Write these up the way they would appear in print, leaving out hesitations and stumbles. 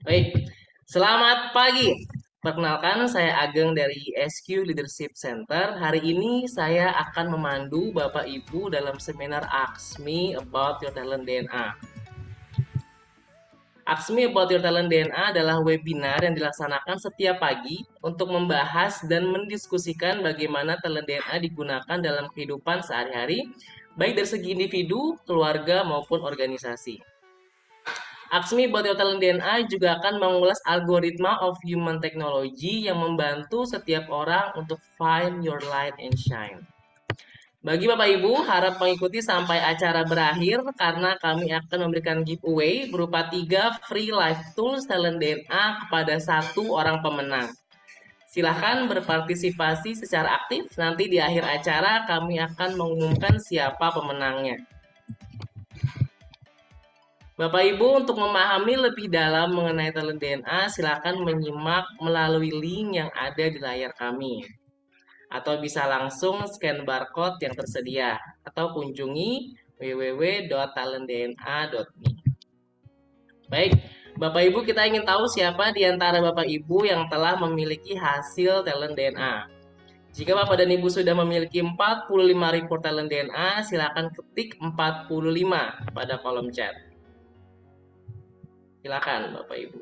Baik, selamat pagi. Perkenalkan, saya Ageng dari SQ Leadership Center. Hari ini saya akan memandu Bapak Ibu dalam seminar Ask Me About Your Talent DNA. Ask Me About Your Talent DNA adalah webinar yang dilaksanakan setiap pagi untuk membahas dan mendiskusikan bagaimana talent DNA digunakan dalam kehidupan sehari-hari, baik dari segi individu, keluarga, maupun organisasi. Aksmi About Your Talent DNA juga akan mengulas algoritma of human technology yang membantu setiap orang untuk find your light and shine. Bagi Bapak Ibu, harap mengikuti sampai acara berakhir karena kami akan memberikan giveaway berupa 3 free life tools talent DNA kepada satu orang pemenang. Silahkan berpartisipasi secara aktif, nanti di akhir acara kami akan mengumumkan siapa pemenangnya. Bapak Ibu, untuk memahami lebih dalam mengenai talent DNA, silakan menyimak melalui link yang ada di layar kami. Atau bisa langsung scan barcode yang tersedia. Atau kunjungi www.talentdna.me. Baik, Bapak Ibu, kita ingin tahu siapa di antara Bapak Ibu yang telah memiliki hasil talent DNA. Jika Bapak dan Ibu sudah memiliki 45 report talent DNA, silakan ketik 45 pada kolom chat. Silakan Bapak Ibu.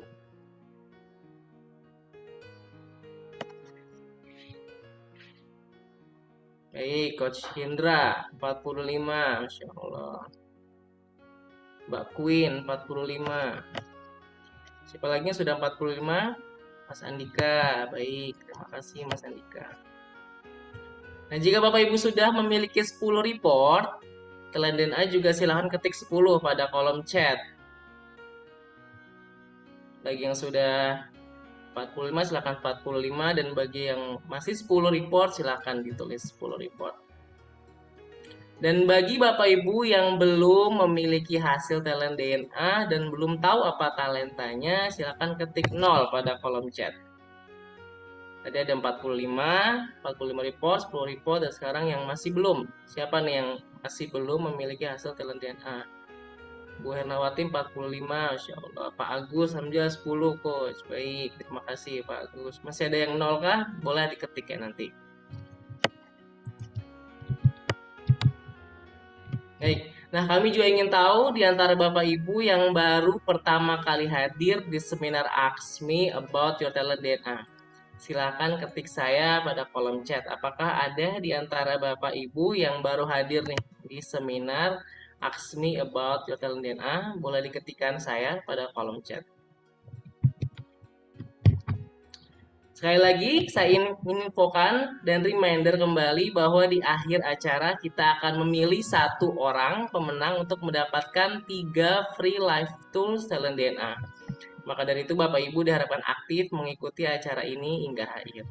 Baik, Coach Hindra 45, Masya Allah. Mbak Queen 45. Siapa lagi yang sudah 45? Mas Andika. Baik, terima kasih Mas Andika. Nah, jika Bapak Ibu sudah memiliki 10 report, talent DNA juga silahkan ketik 10 pada kolom chat. Bagi yang sudah 45 silahkan 45, dan bagi yang masih 10 report silahkan ditulis 10 report. Dan bagi Bapak Ibu yang belum memiliki hasil talent DNA dan belum tahu apa talentanya, silakan ketik 0 pada kolom chat. Tadi ada 45 report, 10 report, dan sekarang yang masih belum. Siapa nih yang masih belum memiliki hasil talent DNA? Bu Hernawati 45, Masya Allah. Pak Agus, Hamzah 10, Coach. Baik, terima kasih Pak Agus. Masih ada yang 0 kah? Boleh diketik ya nanti. Baik, nah kami juga ingin tahu di antara Bapak Ibu yang baru pertama kali hadir di seminar Ask Me About Your Talent DNA. Silakan ketik saya pada kolom chat. Apakah ada di antara Bapak Ibu yang baru hadir nih di seminar Ask Me About Your Talent DNA? Boleh diketikkan saya pada kolom chat. Sekali lagi, saya ingin infokan dan reminder kembali bahwa di akhir acara kita akan memilih satu orang pemenang untuk mendapatkan 3 free life tools talent DNA. Maka dari itu Bapak Ibu diharapkan aktif mengikuti acara ini hingga akhir.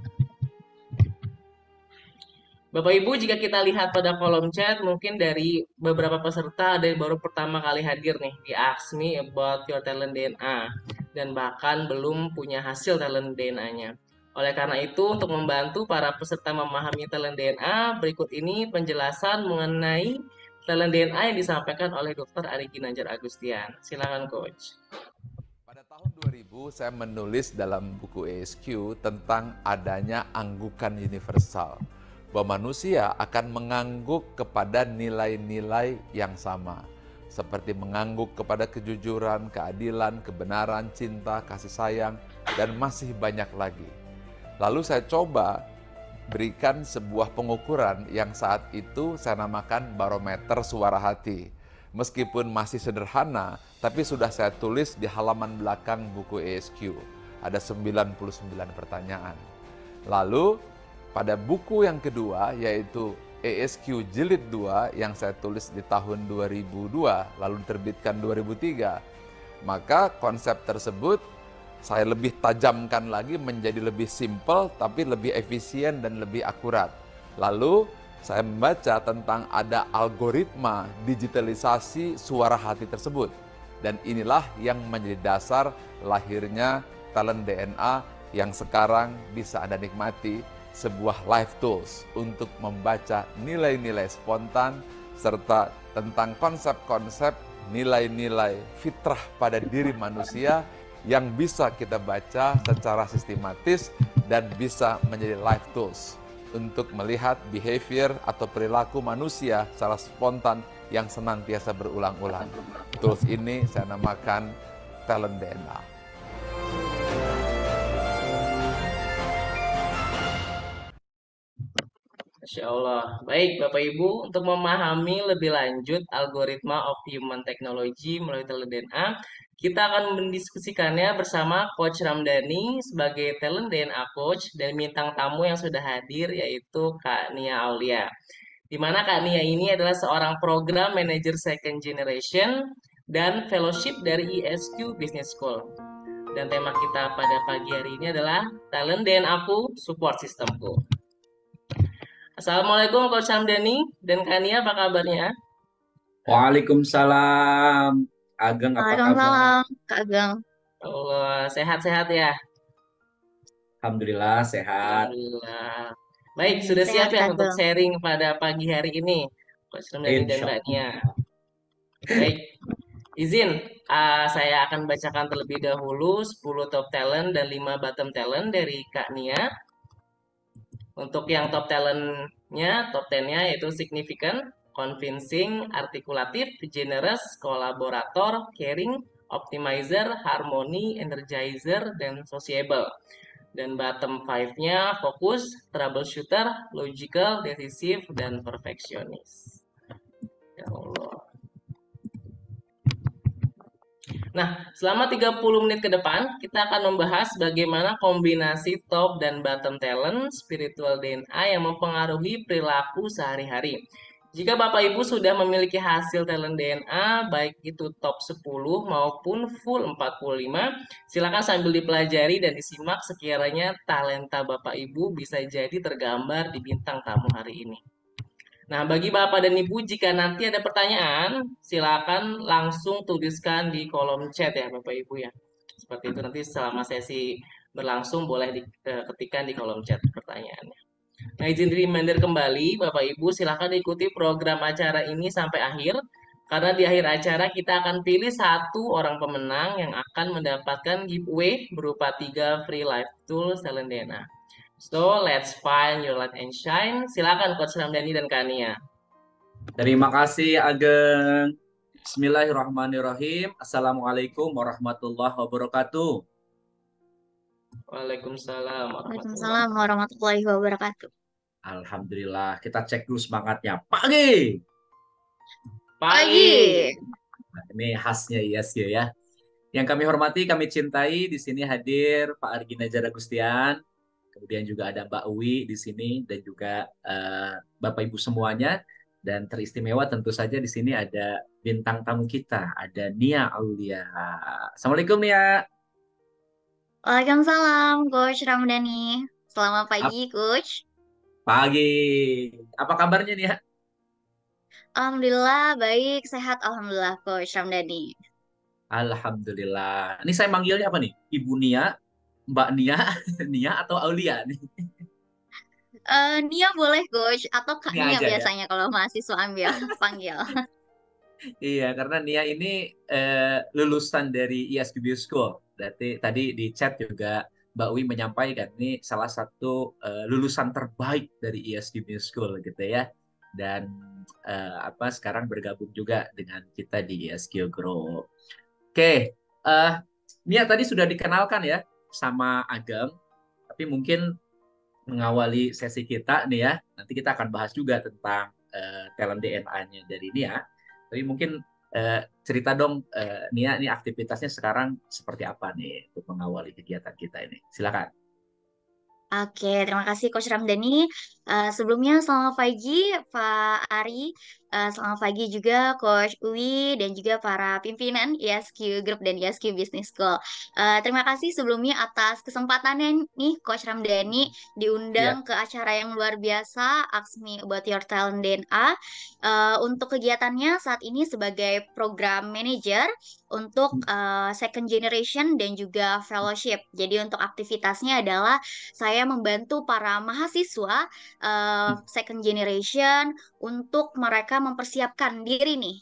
Bapak Ibu, jika kita lihat pada kolom chat, mungkin dari beberapa peserta ada yang baru pertama kali hadir nih di Ask Me About Your Talent DNA dan bahkan belum punya hasil talent DNA-nya. Oleh karena itu, untuk membantu para peserta memahami talent DNA, berikut ini penjelasan mengenai talent DNA yang disampaikan oleh Dr. Ari Ginanjar Agustian. Silakan, Coach. Pada tahun 2000, saya menulis dalam buku ESQ tentang adanya anggukan universal, bahwa manusia akan mengangguk kepada nilai-nilai yang sama, seperti mengangguk kepada kejujuran, keadilan, kebenaran, cinta, kasih sayang, dan masih banyak lagi. Lalu saya coba berikan sebuah pengukuran yang saat itu saya namakan barometer suara hati. Meskipun masih sederhana, tapi sudah saya tulis di halaman belakang buku ESQ. Ada 99 pertanyaan. Lalu pada buku yang kedua, yaitu ESQ Jilid 2 yang saya tulis di tahun 2002, lalu diterbitkan 2003, maka konsep tersebut saya lebih tajamkan lagi menjadi lebih simpel, tapi lebih efisien dan lebih akurat. Lalu saya membaca tentang ada algoritma digitalisasi suara hati tersebut. Dan inilah yang menjadi dasar lahirnya talent DNA yang sekarang bisa Anda nikmati, sebuah life tools untuk membaca nilai-nilai spontan serta tentang konsep-konsep nilai-nilai fitrah pada diri manusia yang bisa kita baca secara sistematis dan bisa menjadi life tools untuk melihat behavior atau perilaku manusia secara spontan yang senantiasa berulang-ulang. Tools ini saya namakan Talent DNA. Masya Allah. Baik, Bapak Ibu, untuk memahami lebih lanjut algoritma of human technology melalui talent DNA, kita akan mendiskusikannya bersama Coach Ramdhani sebagai talent DNA coach dan bintang tamu yang sudah hadir yaitu Kak Nia Aulia. Di mana Kak Nia ini adalah seorang program manager second generation dan fellowship dari ESQ Business School. Dan tema kita pada pagi hari ini adalah Talent DNA Aku, Support Systemku. Assalamualaikum Coach Hamdani dan Kania, apa kabarnya? Waalaikumsalam. Ageng apa kabar? Waalaikumsalam, Kak Ageng. Allah, sehat-sehat ya? Alhamdulillah sehat. Alhamdulillah. Baik, sudah Sehat, siap ya Kak untuk Ageng. sharing pada pagi hari ini, Coach Hamdani dan Insya Mbak Nia. Allah. Baik, izin saya akan bacakan terlebih dahulu 10 top talent dan 5 bottom talent dari Kak Nia. Untuk yang top talent-nya, top 10-nya yaitu significant, convincing, artikulatif, generous, kolaborator, caring, optimizer, harmony, energizer, dan sociable. Dan bottom 5-nya fokus, troubleshooter, logical, decisive, dan perfectionist. Ya Allah. Nah, selama 30 menit ke depan, kita akan membahas bagaimana kombinasi top dan bottom talent spiritual DNA yang mempengaruhi perilaku sehari-hari. Jika Bapak Ibu sudah memiliki hasil talent DNA, baik itu top 10 maupun full 45, silakan sambil dipelajari dan disimak sekiranya talenta Bapak Ibu bisa jadi tergambar di bintang tamu hari ini. Nah, bagi Bapak dan Ibu, jika nanti ada pertanyaan, silakan langsung tuliskan di kolom chat ya, Bapak Ibu ya. Seperti itu nanti selama sesi berlangsung boleh diketikkan di kolom chat pertanyaannya. Nah, izin reminder kembali, Bapak Ibu, silakan ikuti program acara ini sampai akhir. Karena di akhir acara kita akan pilih satu orang pemenang yang akan mendapatkan giveaway berupa 3 free life tools talent DNA. So, let's find your light and shine. Silakan Coach Ramdhani dan Kania. Terima kasih Ageng. Bismillahirrahmanirrahim. Assalamualaikum warahmatullahi wabarakatuh. Waalaikumsalam Waalaikumsalam warahmatullahi wabarakatuh. Alhamdulillah. Kita cek dulu semangatnya. Pagi. Pagi. Nah, ini khasnya ISG ya. Yang kami hormati, kami cintai, di sini hadir Pak Argi Najar Agustian. Kemudian juga ada Mbak Uwi di sini dan juga Bapak Ibu semuanya. Dan teristimewa tentu saja di sini ada bintang tamu kita, ada Nia Aulia. Assalamualaikum Nia. Waalaikumsalam, Coach Ramdhani. Selamat pagi, Coach. Pagi. Apa kabarnya Nia? Alhamdulillah, baik, sehat. Alhamdulillah, Coach Ramdhani. Alhamdulillah. Ini saya manggilnya apa nih? Ibu Nia, Mbak Nia, Nia atau Aulia nih? Nia boleh, Coach. Atau Kak Nia Nia aja ya. biasanya kalau mahasiswa ambil panggil. Iya, karena Nia ini lulusan dari ISQ Business School. Berarti tadi di chat juga Mbak Wi menyampaikan ini salah satu lulusan terbaik dari ISQ Business School gitu ya. Dan sekarang bergabung juga dengan kita di ISQ Group. Oke, Nia tadi sudah dikenalkan ya sama Ageng, tapi mungkin mengawali sesi kita nih ya, nanti kita akan bahas juga tentang talent DNA-nya dari Nia. Tapi mungkin cerita dong Nia, ini aktivitasnya sekarang seperti apa nih untuk mengawali kegiatan kita ini. Silakan. Oke, terima kasih Coach Ramdhani. Sebelumnya selamat pagi Pak Ari, selamat pagi juga Coach Uwi dan juga para pimpinan ISQ Group dan ISQ Business School. Terima kasih sebelumnya atas kesempatannya nih Coach Ramdhani diundang ke acara yang luar biasa Ask Me About Your Talent DNA. Untuk kegiatannya saat ini sebagai program manager untuk second generation dan juga fellowship. Jadi untuk aktivitasnya adalah saya membantu para mahasiswa second generation untuk mereka mereka mempersiapkan diri nih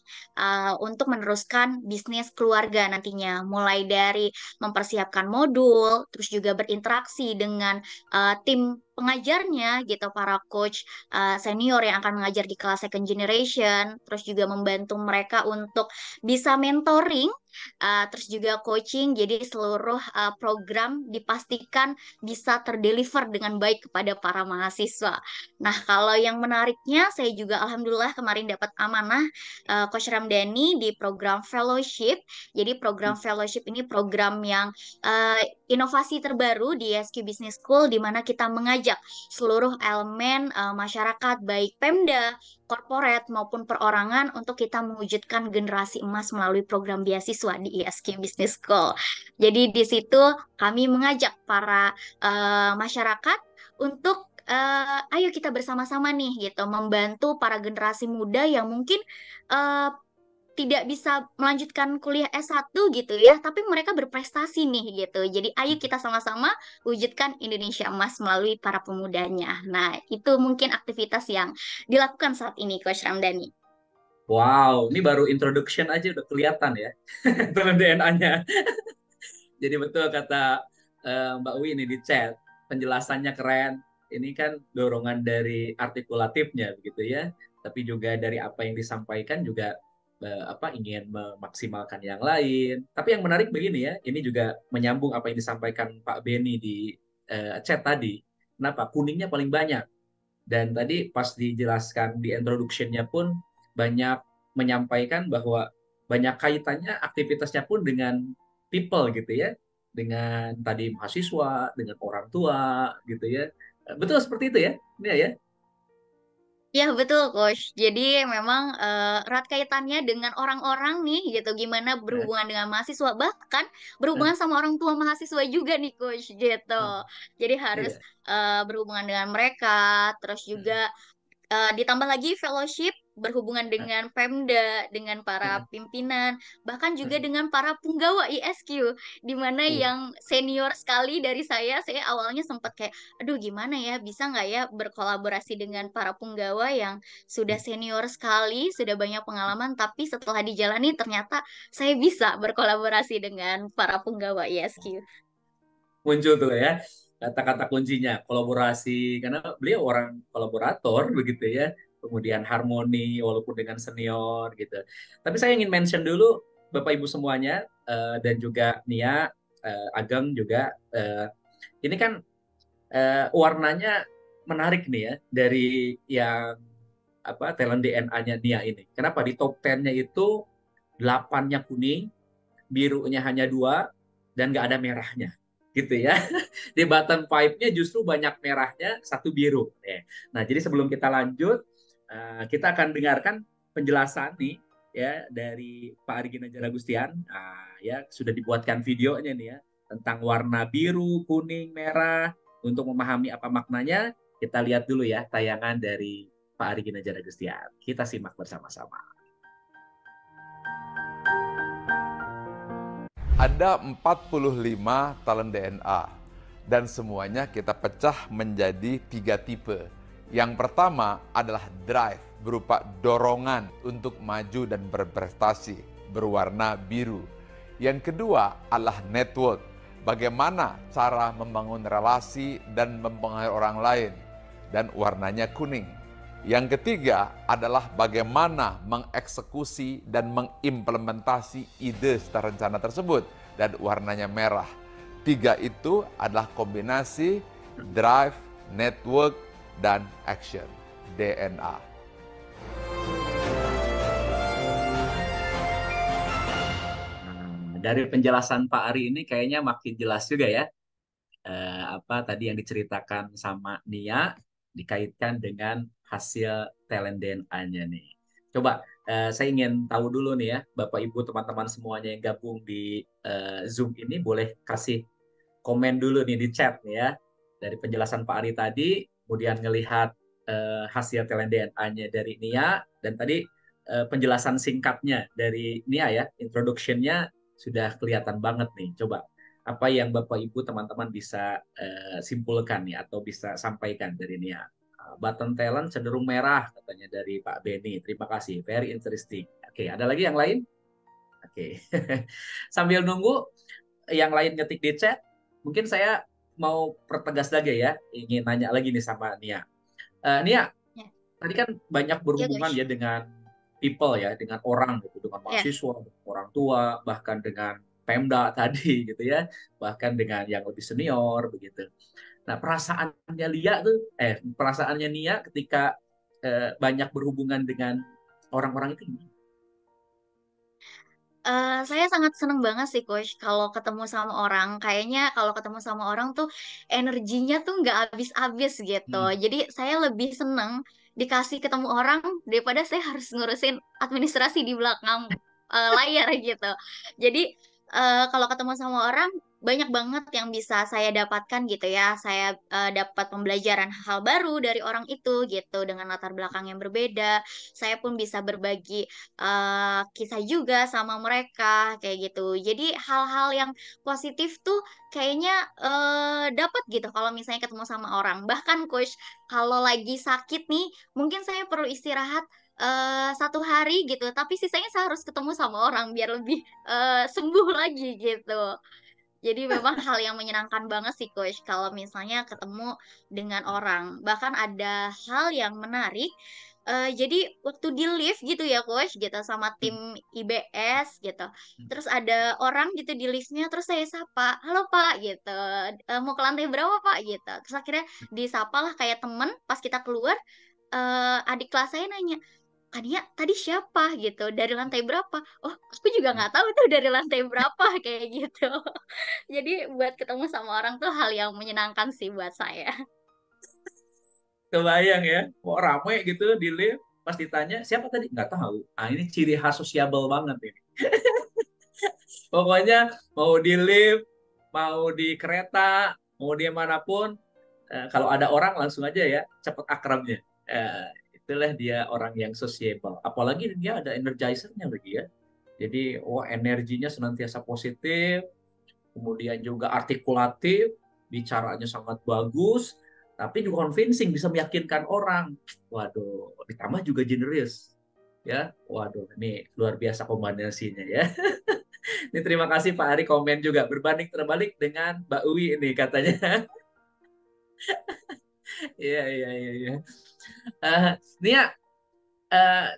untuk meneruskan bisnis keluarga nantinya, mulai dari mempersiapkan modul, terus juga berinteraksi dengan tim pengajarnya gitu, para coach senior yang akan mengajar di kelas second generation, terus juga membantu mereka untuk bisa mentoring, terus juga coaching. Jadi seluruh program dipastikan bisa terdeliver dengan baik kepada para mahasiswa. Nah, kalau yang menariknya, saya juga alhamdulillah kemarin dapat amanah Coach Ramdhani di program fellowship. Jadi program fellowship ini program yang inovasi terbaru di SQ Business School, di mana kita mengajak seluruh elemen masyarakat, baik Pemda, korporat maupun perorangan, untuk kita mewujudkan generasi emas melalui program beasiswa di ISQ Business School. Jadi di situ kami mengajak para masyarakat untuk ayo kita bersama-sama nih gitu membantu para generasi muda yang mungkin eh, tidak bisa melanjutkan kuliah S1 gitu ya, tapi mereka berprestasi nih gitu. Jadi ayo kita sama-sama wujudkan Indonesia Emas melalui para pemudanya. Nah, itu mungkin aktivitas yang dilakukan saat ini, Coach Ramdhani. Wow, ini baru introduction aja udah kelihatan ya talent DNA-nya. Jadi betul kata Mbak Wi ini di chat, penjelasannya keren. Ini kan dorongan dari artikulatifnya begitu ya, tapi juga dari apa yang disampaikan juga ingin memaksimalkan yang lain. Tapi yang menarik begini ya, ini juga menyambung apa yang disampaikan Pak Beni di chat tadi. Kenapa? Kuningnya paling banyak. Dan tadi pas dijelaskan di introduction-nya pun banyak menyampaikan bahwa banyak kaitannya aktivitasnya pun dengan people gitu ya, dengan tadi mahasiswa, dengan orang tua gitu ya. Betul seperti itu ya, ini ya. Ya, betul, Coach. Jadi memang erat kaitannya dengan orang-orang nih gitu. Gimana Nah, berhubungan dengan mahasiswa, bahkan berhubungan sama orang tua mahasiswa juga nih, Coach, gitu. nah, Jadi harus iya. berhubungan dengan mereka, terus juga ditambah lagi fellowship berhubungan dengan Pemda, dengan para pimpinan, bahkan juga dengan para punggawa ISQ, di mana yang senior sekali dari saya awalnya sempat kayak, aduh gimana ya, bisa nggak ya berkolaborasi dengan para punggawa yang sudah senior sekali, sudah banyak pengalaman, tapi setelah dijalani ternyata saya bisa berkolaborasi dengan para punggawa ISQ. Muncul tuh ya kata-kata kuncinya kolaborasi karena beliau orang kolaborator begitu ya, kemudian harmoni walaupun dengan senior gitu. Tapi saya ingin mention dulu Bapak Ibu semuanya, dan juga Nia, Ageng juga, ini kan warnanya menarik nih ya dari yang apa talent DNA-nya Nia ini. Kenapa di top 10-nya itu 8-nya kuning, birunya hanya 2, dan nggak ada merahnya gitu ya. Di bottom five-nya justru banyak merahnya, 1 biru. Nah, jadi sebelum kita lanjut, kita akan dengarkan penjelasan nih ya dari Pak Ari Ginanjar Agustian. Nah, ya sudah dibuatkan videonya nih ya tentang warna biru, kuning, merah. Untuk memahami apa maknanya, kita lihat dulu ya tayangan dari Pak Ari Ginanjar Agustian. Kita simak bersama-sama. Ada 45 talent DNA dan semuanya kita pecah menjadi 3 tipe. Yang pertama adalah drive, berupa dorongan untuk maju dan berprestasi, berwarna biru. Yang kedua adalah network, bagaimana cara membangun relasi dan mempengaruhi orang lain, dan warnanya kuning. Yang ketiga adalah bagaimana mengeksekusi dan mengimplementasi ide serta rencana tersebut, dan warnanya merah. 3 itu adalah kombinasi drive, network, dan action, DNA. Dari penjelasan Pak Ari ini kayaknya makin jelas juga ya, apa tadi yang diceritakan sama Nia dikaitkan dengan hasil talent DNA-nya nih. Coba saya ingin tahu dulu nih ya, Bapak Ibu teman-teman semuanya yang gabung di Zoom ini boleh kasih komen dulu nih di chat nih ya. Dari penjelasan Pak Ari tadi, kemudian ngelihat hasil talent DNA-nya dari Nia, dan tadi penjelasan singkatnya dari Nia ya, introduction-nya sudah kelihatan banget nih. Coba apa yang Bapak Ibu teman-teman bisa simpulkan nih atau bisa sampaikan dari Nia? Button talent cenderung merah katanya dari Pak Beni. Terima kasih, very interesting. Oke, ada lagi yang lain? Oke. Sambil nunggu yang lain ngetik di chat, mungkin saya mau pertegas lagi ya, ingin nanya lagi nih sama Nia. Nia, Ya, tadi kan banyak ya berhubungan guys. ya dengan people ya, dengan orang gitu, dengan Ya. mahasiswa, dengan orang tua, bahkan dengan Pemda tadi gitu ya, bahkan dengan yang lebih senior begitu. Nah, perasaannya Nia ketika banyak berhubungan dengan orang-orang itu gimana? Saya sangat seneng banget sih coach kalau ketemu sama orang. Kayaknya kalau ketemu sama orang tuh energinya tuh nggak habis-habis gitu. Hmm. Jadi saya lebih seneng dikasih ketemu orang daripada saya harus ngurusin administrasi di belakang layar gitu. Jadi kalau ketemu sama orang banyak banget yang bisa saya dapatkan gitu ya. Saya dapat pembelajaran hal baru dari orang itu gitu dengan latar belakang yang berbeda. Saya pun bisa berbagi kisah juga sama mereka kayak gitu. Jadi hal-hal yang positif tuh kayaknya dapat gitu kalau misalnya ketemu sama orang. Bahkan coach kalau lagi sakit nih, mungkin saya perlu istirahat 1 hari gitu, tapi sisanya saya harus ketemu sama orang biar lebih sembuh lagi gitu. Jadi memang hal yang menyenangkan banget sih coach kalau misalnya ketemu dengan orang. Bahkan ada hal yang menarik. Jadi waktu di lift gitu ya coach gitu sama Hmm. tim IBS gitu. Terus ada orang gitu di liftnya terus saya sapa, halo Pak gitu. Mau ke lantai berapa Pak gitu. Terus akhirnya disapa lah kayak temen pas kita keluar. Adik kelas saya nanya, Kania tadi siapa gitu dari lantai berapa? Oh aku juga nggak tahu tuh dari lantai berapa kayak gitu. Jadi buat ketemu sama orang tuh hal yang menyenangkan sih buat saya. Kebayang ya, kok rame gitu di lift, pas ditanya siapa tadi? Nggak tahu. Ah, ini ciri khas sociable banget ini. Pokoknya mau di lift, mau di kereta, mau di manapun, kalau ada orang langsung aja ya, cepet akrabnya. Eh, itulah dia orang yang sociable. Apalagi dia ada energizernya lagi ya. Jadi, wah energinya senantiasa positif, kemudian juga artikulatif, bicaranya sangat bagus, tapi juga convincing, bisa meyakinkan orang. Waduh, ditambah juga generous. Ya, waduh, ini luar biasa kombinasinya ya. Ini terima kasih Pak Ari komen juga berbanding terbalik dengan Mbak Uwi ini katanya. Iya iya iya. Iya. Eh, Nia,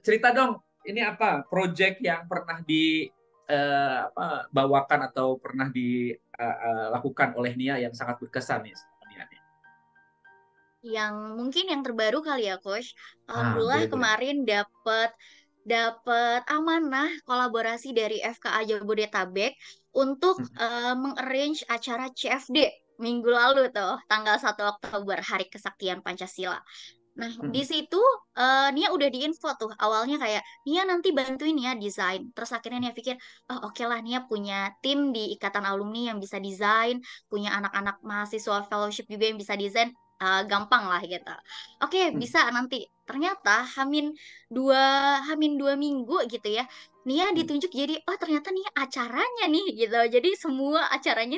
cerita dong. Ini apa project yang pernah bawakan atau pernah dilakukan oleh Nia yang sangat berkesan nih sama Nia nih? Yang mungkin yang terbaru kali ya, Coach. Ah, Alhamdulillah boleh boleh. kemarin dapat dapat amanah kolaborasi dari FKA Jabodetabek untuk Hmm, mengarrange acara CFD minggu lalu tuh, tanggal 1 Oktober, Hari Kesaktian Pancasila. Nah, di hmm, situ Nia udah diinfo tuh awalnya kayak Nia nanti bantuin ya desain. Terus akhirnya Nia pikir, oh oke lah Nia punya tim di Ikatan Alumni yang bisa desain, punya anak-anak mahasiswa fellowship juga yang bisa desain, gampang lah gitu. Oke, hmm, bisa nanti. Ternyata Hamin dua minggu gitu ya. Nia hmm, ditunjuk jadi, oh ternyata Nia acaranya nih gitu. Jadi semua acaranya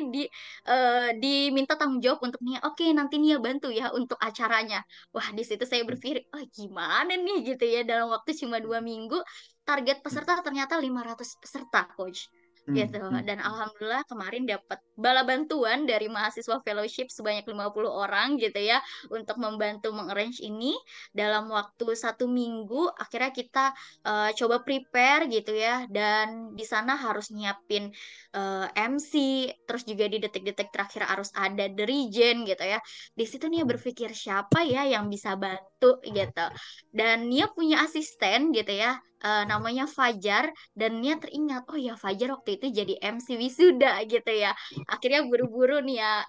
diminta tanggung jawab untuk Nia. Oke, nanti Nia bantu ya untuk acaranya. Wah, di situ saya hmm, berpikir, oh gimana nih gitu ya dalam waktu cuma 2 minggu, target hmm, peserta ternyata 500 peserta, Coach. hmm, Gitu. hmm, Dan hmm. alhamdulillah kemarin dapat bala bantuan dari mahasiswa fellowship sebanyak 50 orang gitu ya untuk membantu mengarrange ini dalam waktu 1 minggu. Akhirnya kita coba prepare gitu ya dan di sana harus nyiapin MC, terus juga di detik-detik terakhir harus ada dirijen gitu ya. Di situ Nia berpikir siapa ya yang bisa bantu gitu. Dan Nia punya asisten gitu ya, namanya Fajar. Dan Nia teringat, oh ya Fajar waktu itu jadi MC wisuda gitu ya. Akhirnya buru-buru Nia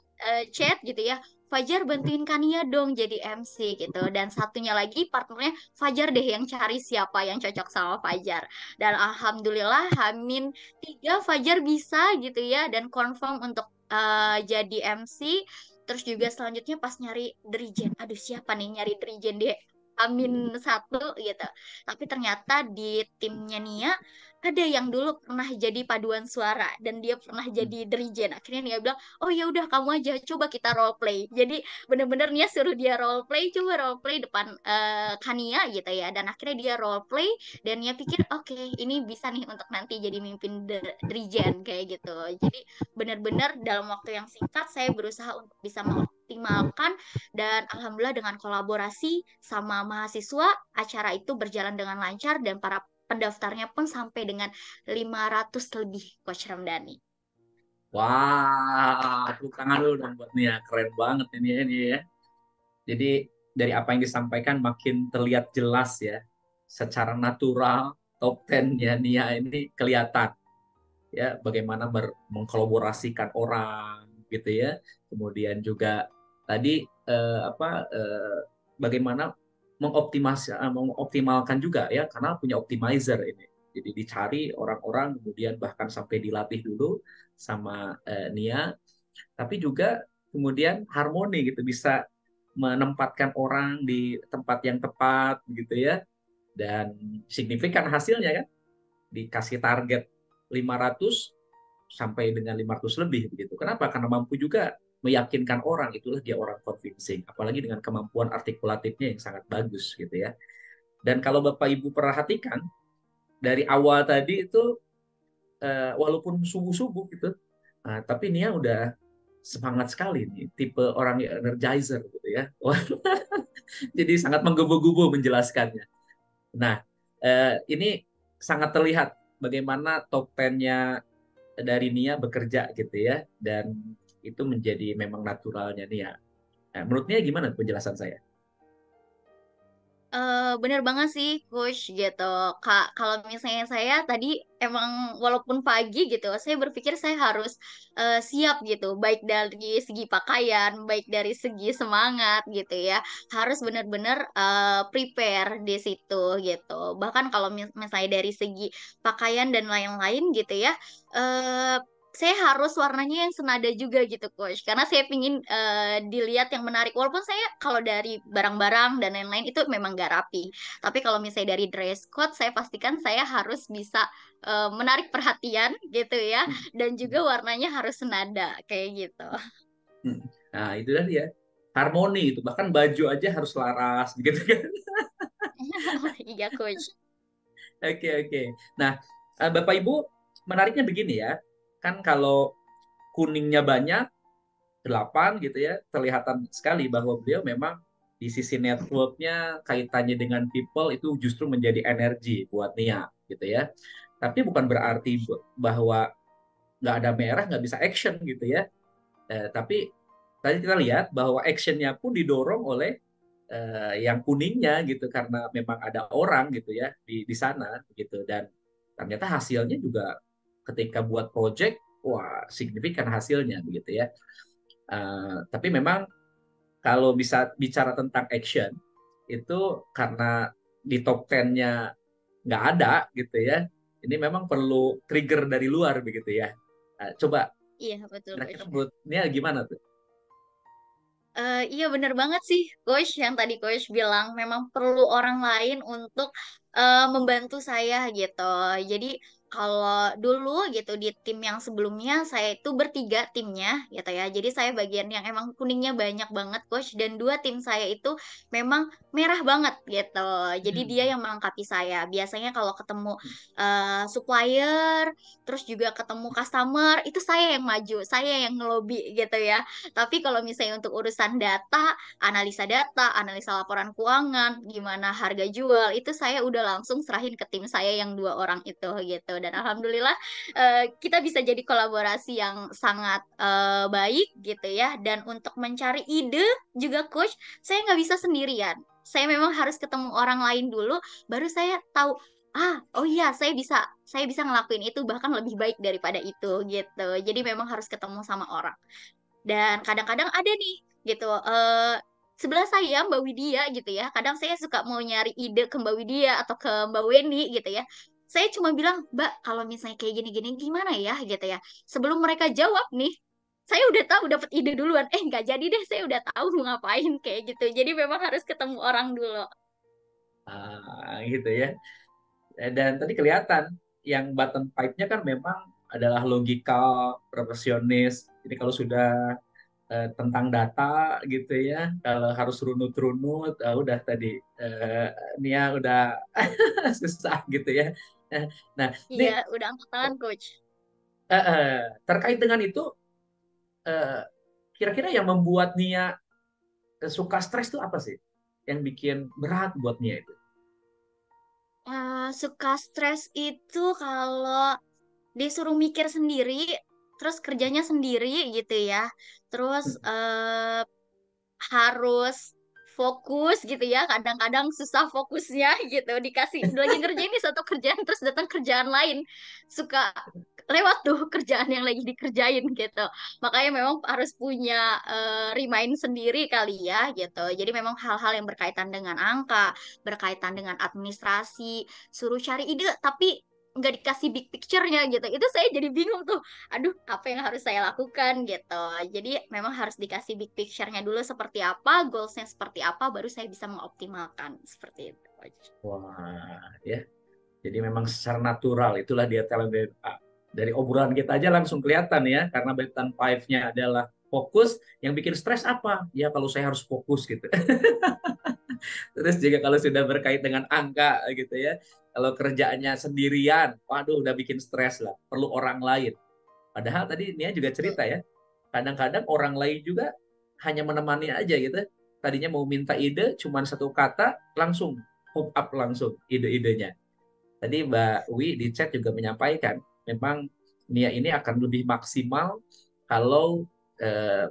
chat gitu ya. Fajar bantuin Kania dong jadi MC gitu. Dan satunya lagi partnernya Fajar deh yang cari siapa yang cocok sama Fajar. Dan alhamdulillah Hamin 3 Fajar bisa gitu ya dan confirm untuk jadi MC. Terus juga selanjutnya pas nyari Drijen, aduh siapa nih nyari Drijen deh, Amin 1 gitu. Tapi ternyata di timnya Nia ada yang dulu pernah jadi paduan suara dan dia pernah jadi dirijen. Akhirnya Nia bilang, oh ya udah kamu aja, coba kita role play. Jadi bener-bener Nia suruh dia role play, coba role play depan Kania gitu ya. Dan akhirnya dia role play dan Nia pikir, oke ini bisa nih untuk nanti jadi mimpin dirijen kayak gitu. Jadi bener-bener dalam waktu yang singkat saya berusaha untuk bisa mengoptimalkan, dan alhamdulillah dengan kolaborasi sama mahasiswa acara itu berjalan dengan lancar dan para pendaftarnya pun sampai dengan 500 lebih, Coach Ramdhani. Wah, tepuk tangan dulu dong buat Nia. Keren banget ini ya. Jadi dari apa yang disampaikan makin terlihat jelas ya. Secara natural top 10-nya Nia ini kelihatan ya bagaimana mengkolaborasikan orang gitu ya. Kemudian juga tadi bagaimana mengoptimalkan juga ya karena punya optimizer ini. Jadi dicari orang-orang kemudian bahkan sampai dilatih dulu sama Nia, tapi juga kemudian harmoni gitu bisa menempatkan orang di tempat yang tepat gitu ya dan signifikan hasilnya kan dikasih target 500 sampai dengan 500 lebih begitu. Kenapa? Karena mampu juga meyakinkan orang, itulah dia orang convincing. Apalagi dengan kemampuan artikulatifnya yang sangat bagus gitu ya. Dan kalau Bapak Ibu perhatikan dari awal tadi itu walaupun subuh-subuh gitu, tapi Nia udah semangat sekali nih, tipe orang yang energizer gitu ya. Jadi sangat menggebu-gebu menjelaskannya. Nah, ini sangat terlihat bagaimana top 10-nya dari Nia bekerja gitu ya, dan itu menjadi memang naturalnya Nia. Nah, menurut Nia gimana penjelasan saya? Bener banget sih, Coach gitu. Kak, kalau misalnya saya tadi emang walaupun pagi gitu, saya berpikir saya harus siap gitu, baik dari segi pakaian, baik dari segi semangat gitu ya, harus benar-benar prepare di situ gitu. Bahkan kalau misalnya dari segi pakaian dan lain-lain gitu ya, eh saya harus warnanya yang senada juga gitu, Coach. Karena saya pingin dilihat yang menarik. Walaupun saya kalau dari barang-barang dan lain-lain itu memang gak rapi. Tapi kalau misalnya dari dress code, saya pastikan saya harus bisa menarik perhatian gitu ya. Dan juga warnanya harus senada kayak gitu. Nah, itu dah dia. Harmoni itu, bahkan baju aja harus laras begitu kan. Iya, Coach. Oke, oke. Nah, Bapak Ibu, menariknya begini ya. Kan kalau kuningnya banyak, 8 gitu ya, kelihatan sekali bahwa beliau memang di sisi networknya kaitannya dengan people itu justru menjadi energi buat Nia gitu ya. Tapi bukan berarti bahwa nggak ada merah nggak bisa action gitu ya. Tapi tadi kita lihat bahwa actionnya pun didorong oleh yang kuningnya gitu karena memang ada orang gitu ya di sana gitu dan ternyata hasilnya juga ketika buat project wah signifikan hasilnya begitu ya. Tapi memang kalau bisa bicara tentang action itu karena di top 10-nya nggak ada gitu ya. Ini memang perlu trigger dari luar begitu ya. Coba Iya, betul, kira-kira Coach. menurutnya gimana tuh? Iya bener banget sih Coach yang tadi Coach bilang memang perlu orang lain untuk membantu saya gitu. Jadi kalau dulu gitu di tim yang sebelumnya saya itu bertiga timnya gitu ya. Jadi saya bagian yang emang kuningnya banyak banget Coach, dan dua tim saya itu memang merah banget gitu. Jadi dia Hmm. yang melengkapi saya. Biasanya kalau ketemu supplier, terus juga ketemu customer, itu saya yang maju, saya yang ngelobi gitu ya. Tapi kalau misalnya untuk urusan data, analisa laporan keuangan, gimana harga jual, itu saya udah langsung serahin ke tim saya yang dua orang itu gitu. Dan alhamdulillah kita bisa jadi kolaborasi yang sangat baik gitu ya. Dan untuk mencari ide juga coach, saya nggak bisa sendirian. Saya memang harus ketemu orang lain dulu, baru saya tahu. Oh iya, saya bisa ngelakuin itu bahkan lebih baik daripada itu gitu. Jadi memang harus ketemu sama orang. Dan kadang-kadang ada nih gitu sebelah saya Mbak Widya gitu ya. Kadang saya suka mau nyari ide ke Mbak Widya atau ke Mbak Weni gitu ya. Saya cuma bilang, Mbak, kalau misalnya kayak gini-gini gimana ya gitu ya. Sebelum mereka jawab nih, saya udah tahu dapat ide duluan. Nggak jadi deh, saya udah tahu mau ngapain kayak gitu. Jadi memang harus ketemu orang dulu. Gitu ya. Dan tadi kelihatan yang button five-nya kan memang adalah logikal, profesionis. Jadi kalau sudah tentang data gitu ya, kalau harus runut-runut, udah tadi Nia udah susah gitu ya. Nah, Iya, ini udah angkat tangan, Coach. terkait dengan itu, eh, kira-kira yang membuat Nia suka stres itu apa sih? Yang bikin berat buat Nia itu? Suka stres itu kalau disuruh mikir sendiri, terus kerjanya sendiri gitu ya. Terus harus fokus gitu ya, kadang-kadang susah fokusnya gitu, dikasih lagi ngerjain ini satu kerjaan terus datang kerjaan lain, suka lewat tuh kerjaan yang lagi dikerjain gitu. Makanya memang harus punya remind sendiri kali ya gitu. Jadi memang hal-hal yang berkaitan dengan angka, berkaitan dengan administrasi, suruh cari ide tapi nggak dikasih big picture-nya gitu, itu saya jadi bingung tuh, aduh apa yang harus saya lakukan gitu. Jadi memang harus dikasih big picture-nya dulu seperti apa, goals-nya seperti apa, baru saya bisa mengoptimalkan seperti itu. Wah, ya. Jadi memang secara natural itulah dia talent DNA. Dari obrolan kita aja langsung kelihatan ya, karena button five-nya adalah fokus, yang bikin stres apa? Ya kalau saya harus fokus gitu. Terus juga kalau sudah berkait dengan angka gitu ya, kalau kerjaannya sendirian, waduh udah bikin stres lah, perlu orang lain. Padahal tadi Nia juga cerita ya, kadang-kadang orang lain juga hanya menemani aja gitu. Tadinya mau minta ide, cuman satu kata, langsung pop up langsung ide-idenya. Tadi Mbak Wi di chat juga menyampaikan, memang Nia ini akan lebih maksimal kalau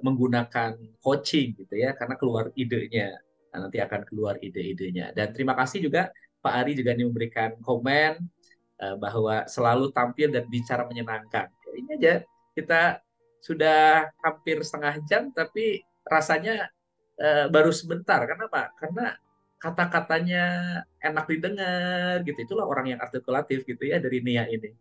menggunakan coaching gitu ya, karena keluar idenya. Nah, nanti akan keluar ide-idenya. Dan terima kasih juga Pak Ari juga memberikan komen bahwa selalu tampil dan bicara menyenangkan. Ya, ini aja kita sudah hampir setengah jam, tapi rasanya baru sebentar. Kenapa? Karena kata-katanya enak didengar gitu. Itulah orang yang artikulatif gitu ya dari Nia ini.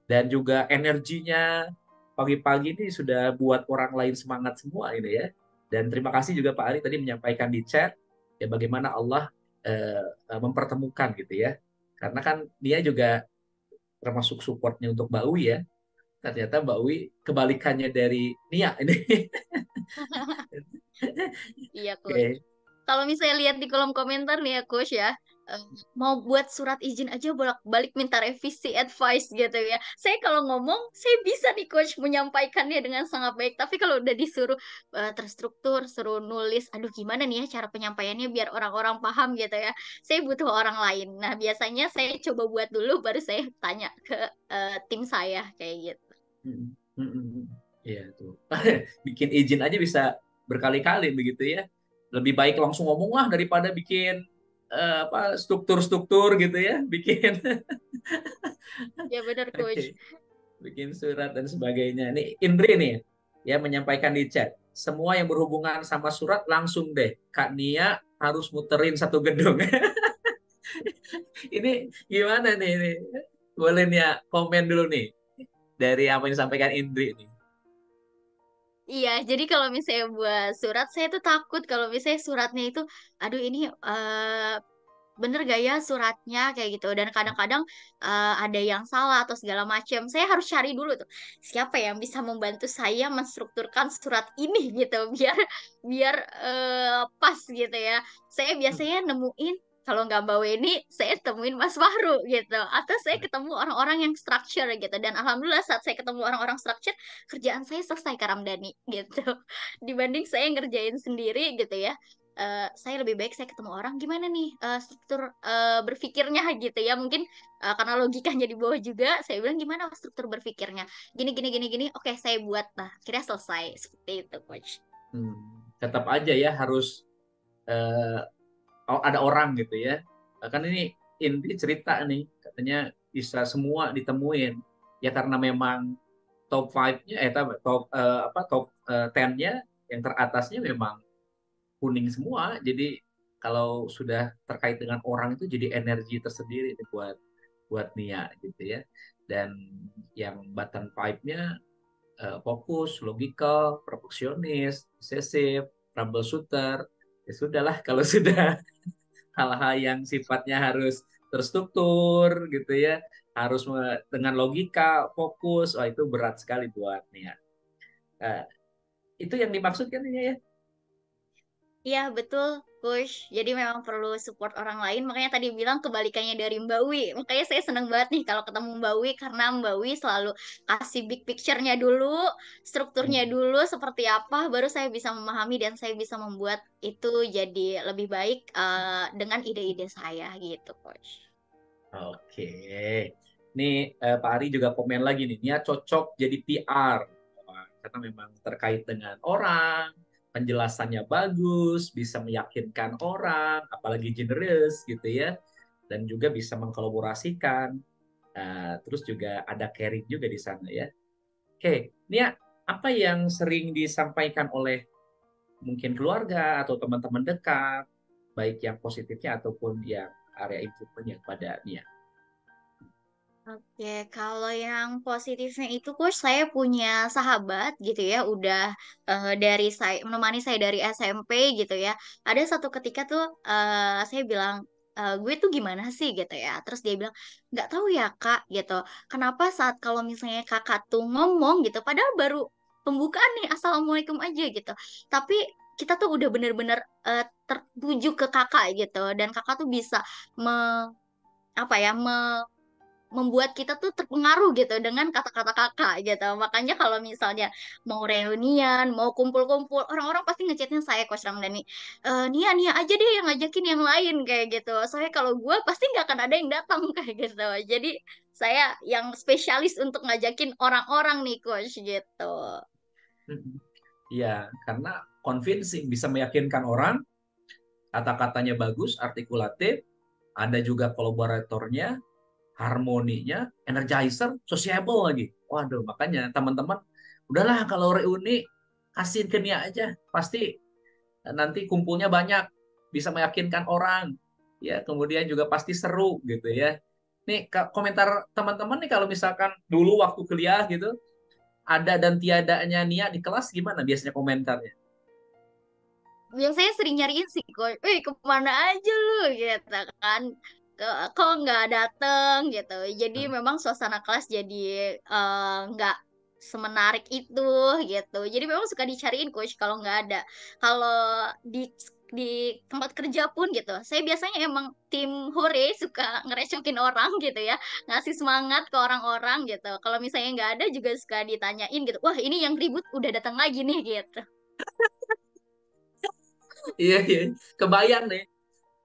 Dan juga energinya pagi-pagi ini sudah buat orang lain semangat semua ini ya. Dan terima kasih juga Pak Ari tadi menyampaikan di chat ya bagaimana Allah mempertemukan gitu ya. Karena kan Nia juga termasuk supportnya untuk Mbak Uwi ya. Ternyata Mbak Uwi kebalikannya dari Nia ini. Iya, Coach. Oke. Kalau misalnya lihat di kolom komentar nih ya, Coach ya, eh, mau buat surat izin aja bolak-balik minta revisi advice gitu ya. Saya kalau ngomong, saya bisa nih Coach menyampaikannya dengan sangat baik. Tapi kalau udah disuruh terstruktur, suruh nulis, aduh gimana nih ya cara penyampaiannya biar orang-orang paham gitu ya. Saya butuh orang lain. Nah, biasanya saya coba buat dulu, baru saya tanya ke tim saya kayak gitu. Mm, mm, mm. Iya tuh. Bikin izin aja bisa berkali-kali begitu ya. Lebih baik langsung ngomong lah daripada bikin apa struktur-struktur gitu ya. Bikin Ya benar, Coach. Oke, bikin surat dan sebagainya. Ini Indri nih ya menyampaikan di chat. Semua yang berhubungan sama surat langsung deh. Kak Nia harus muterin satu gedung. Ini gimana nih? Ini? Boleh Nia komen dulu nih dari apa yang disampaikan Indri nih. Iya, jadi kalau misalnya buat surat, saya tuh takut kalau misalnya suratnya itu, aduh ini bener gak ya suratnya kayak gitu. Dan kadang-kadang ada yang salah atau segala macam. Saya harus cari dulu tuh, siapa yang bisa membantu saya menstrukturkan surat ini gitu, biar biar pas gitu ya. Saya biasanya nemuin kalau nggak bawa ini, saya temuin Mas Fahru gitu. Atau saya ketemu orang-orang yang structure gitu. Dan alhamdulillah saat saya ketemu orang-orang structure, kerjaan saya selesai Kak Ramdhani gitu. Dibanding saya ngerjain sendiri gitu ya. Saya lebih baik saya ketemu orang gimana nih struktur berpikirnya gitu ya. Mungkin karena logikanya di bawah juga, saya bilang gimana struktur berpikirnya. Gini gini gini gini. Oke, saya buat. Nah, akhirnya selesai seperti itu, coach. Hmm, tetap aja ya harus eh, ada orang gitu ya. Kan ini Indri cerita nih katanya bisa semua ditemuin ya karena memang top 5-nya top apa top 10-nya yang teratasnya memang kuning semua. Jadi kalau sudah terkait dengan orang itu jadi energi tersendiri nih buat Nia gitu ya. Dan yang button five-nya fokus, logical, perfeksionis, obsesif, troubleshooter. Ya sudahlah kalau sudah hal-hal yang sifatnya harus terstruktur gitu ya, harus dengan logika, fokus. Wah, itu berat sekali buat Nia. Eh, itu yang dimaksudkan Nia ya? Iya, betul, Coach. Jadi memang perlu support orang lain. Makanya tadi bilang kebalikannya dari Mbak Wi. Makanya saya senang banget nih kalau ketemu Mbak Wi karena Mbak Wi selalu kasih big picture-nya dulu, strukturnya Hmm. dulu seperti apa, baru saya bisa memahami dan saya bisa membuat itu jadi lebih baik dengan ide-ide saya gitu, Coach. Oke. Nih Pak Ari juga komen lagi nih, Nia cocok jadi PR. Wah, karena memang terkait dengan orang, penjelasannya bagus, bisa meyakinkan orang, apalagi generous gitu ya, dan juga bisa mengkolaborasikan. Terus juga ada caring juga di sana ya. Oke, Nia, apa yang sering disampaikan oleh mungkin keluarga atau teman-teman dekat, baik yang positifnya ataupun yang area improvement yang pada Nia? Oke, kalau yang positifnya itu coach saya punya sahabat gitu ya, udah dari saya menemani saya dari SMP gitu ya. Ada satu ketika tuh saya bilang gue tuh gimana sih gitu ya. Terus dia bilang nggak tahu ya Kak gitu. Kenapa saat kalau misalnya Kakak tuh ngomong gitu, padahal baru pembukaan nih Assalamualaikum aja gitu. Tapi kita tuh udah bener-bener tertuju ke Kakak gitu dan Kakak tuh bisa me apa ya membuat kita tuh terpengaruh gitu dengan kata-kata kakak gitu. Makanya kalau misalnya mau reunian, mau kumpul-kumpul, orang-orang pasti ngechatnya saya Coach Ramdhani. Nia, Nia aja deh yang ngajakin yang lain kayak gitu. Soalnya kalau gue pasti nggak akan ada yang datang kayak gitu. Jadi saya yang spesialis untuk ngajakin orang-orang nih Coach gitu. Iya, karena convincing, bisa meyakinkan orang, kata-katanya bagus, artikulatif, ada juga kolaboratornya, harmoninya, energizer, sociable lagi. Waduh, makanya teman-teman, udahlah kalau reuni, kasihin ke Nia aja. Pasti nanti kumpulnya banyak, bisa meyakinkan orang. Ya, kemudian juga pasti seru gitu ya. Nih, komentar teman-teman nih kalau misalkan dulu waktu kuliah gitu, ada dan tiadanya Nia di kelas gimana biasanya komentarnya? Biasanya sering nyariin sih Coach, kemana aja lu gitu kan. Kok nggak dateng gitu. Jadi memang suasana kelas jadi nggak semenarik itu gitu. Jadi memang suka dicariin Coach kalau nggak ada. Kalau di tempat kerja pun gitu. Saya biasanya emang tim hore suka ngerecokin orang gitu ya, ngasih semangat ke orang-orang gitu. Kalau misalnya nggak ada juga suka ditanyain gitu. Wah, ini yang ribut udah datang lagi nih gitu. Iya, iya. Kebayang nih.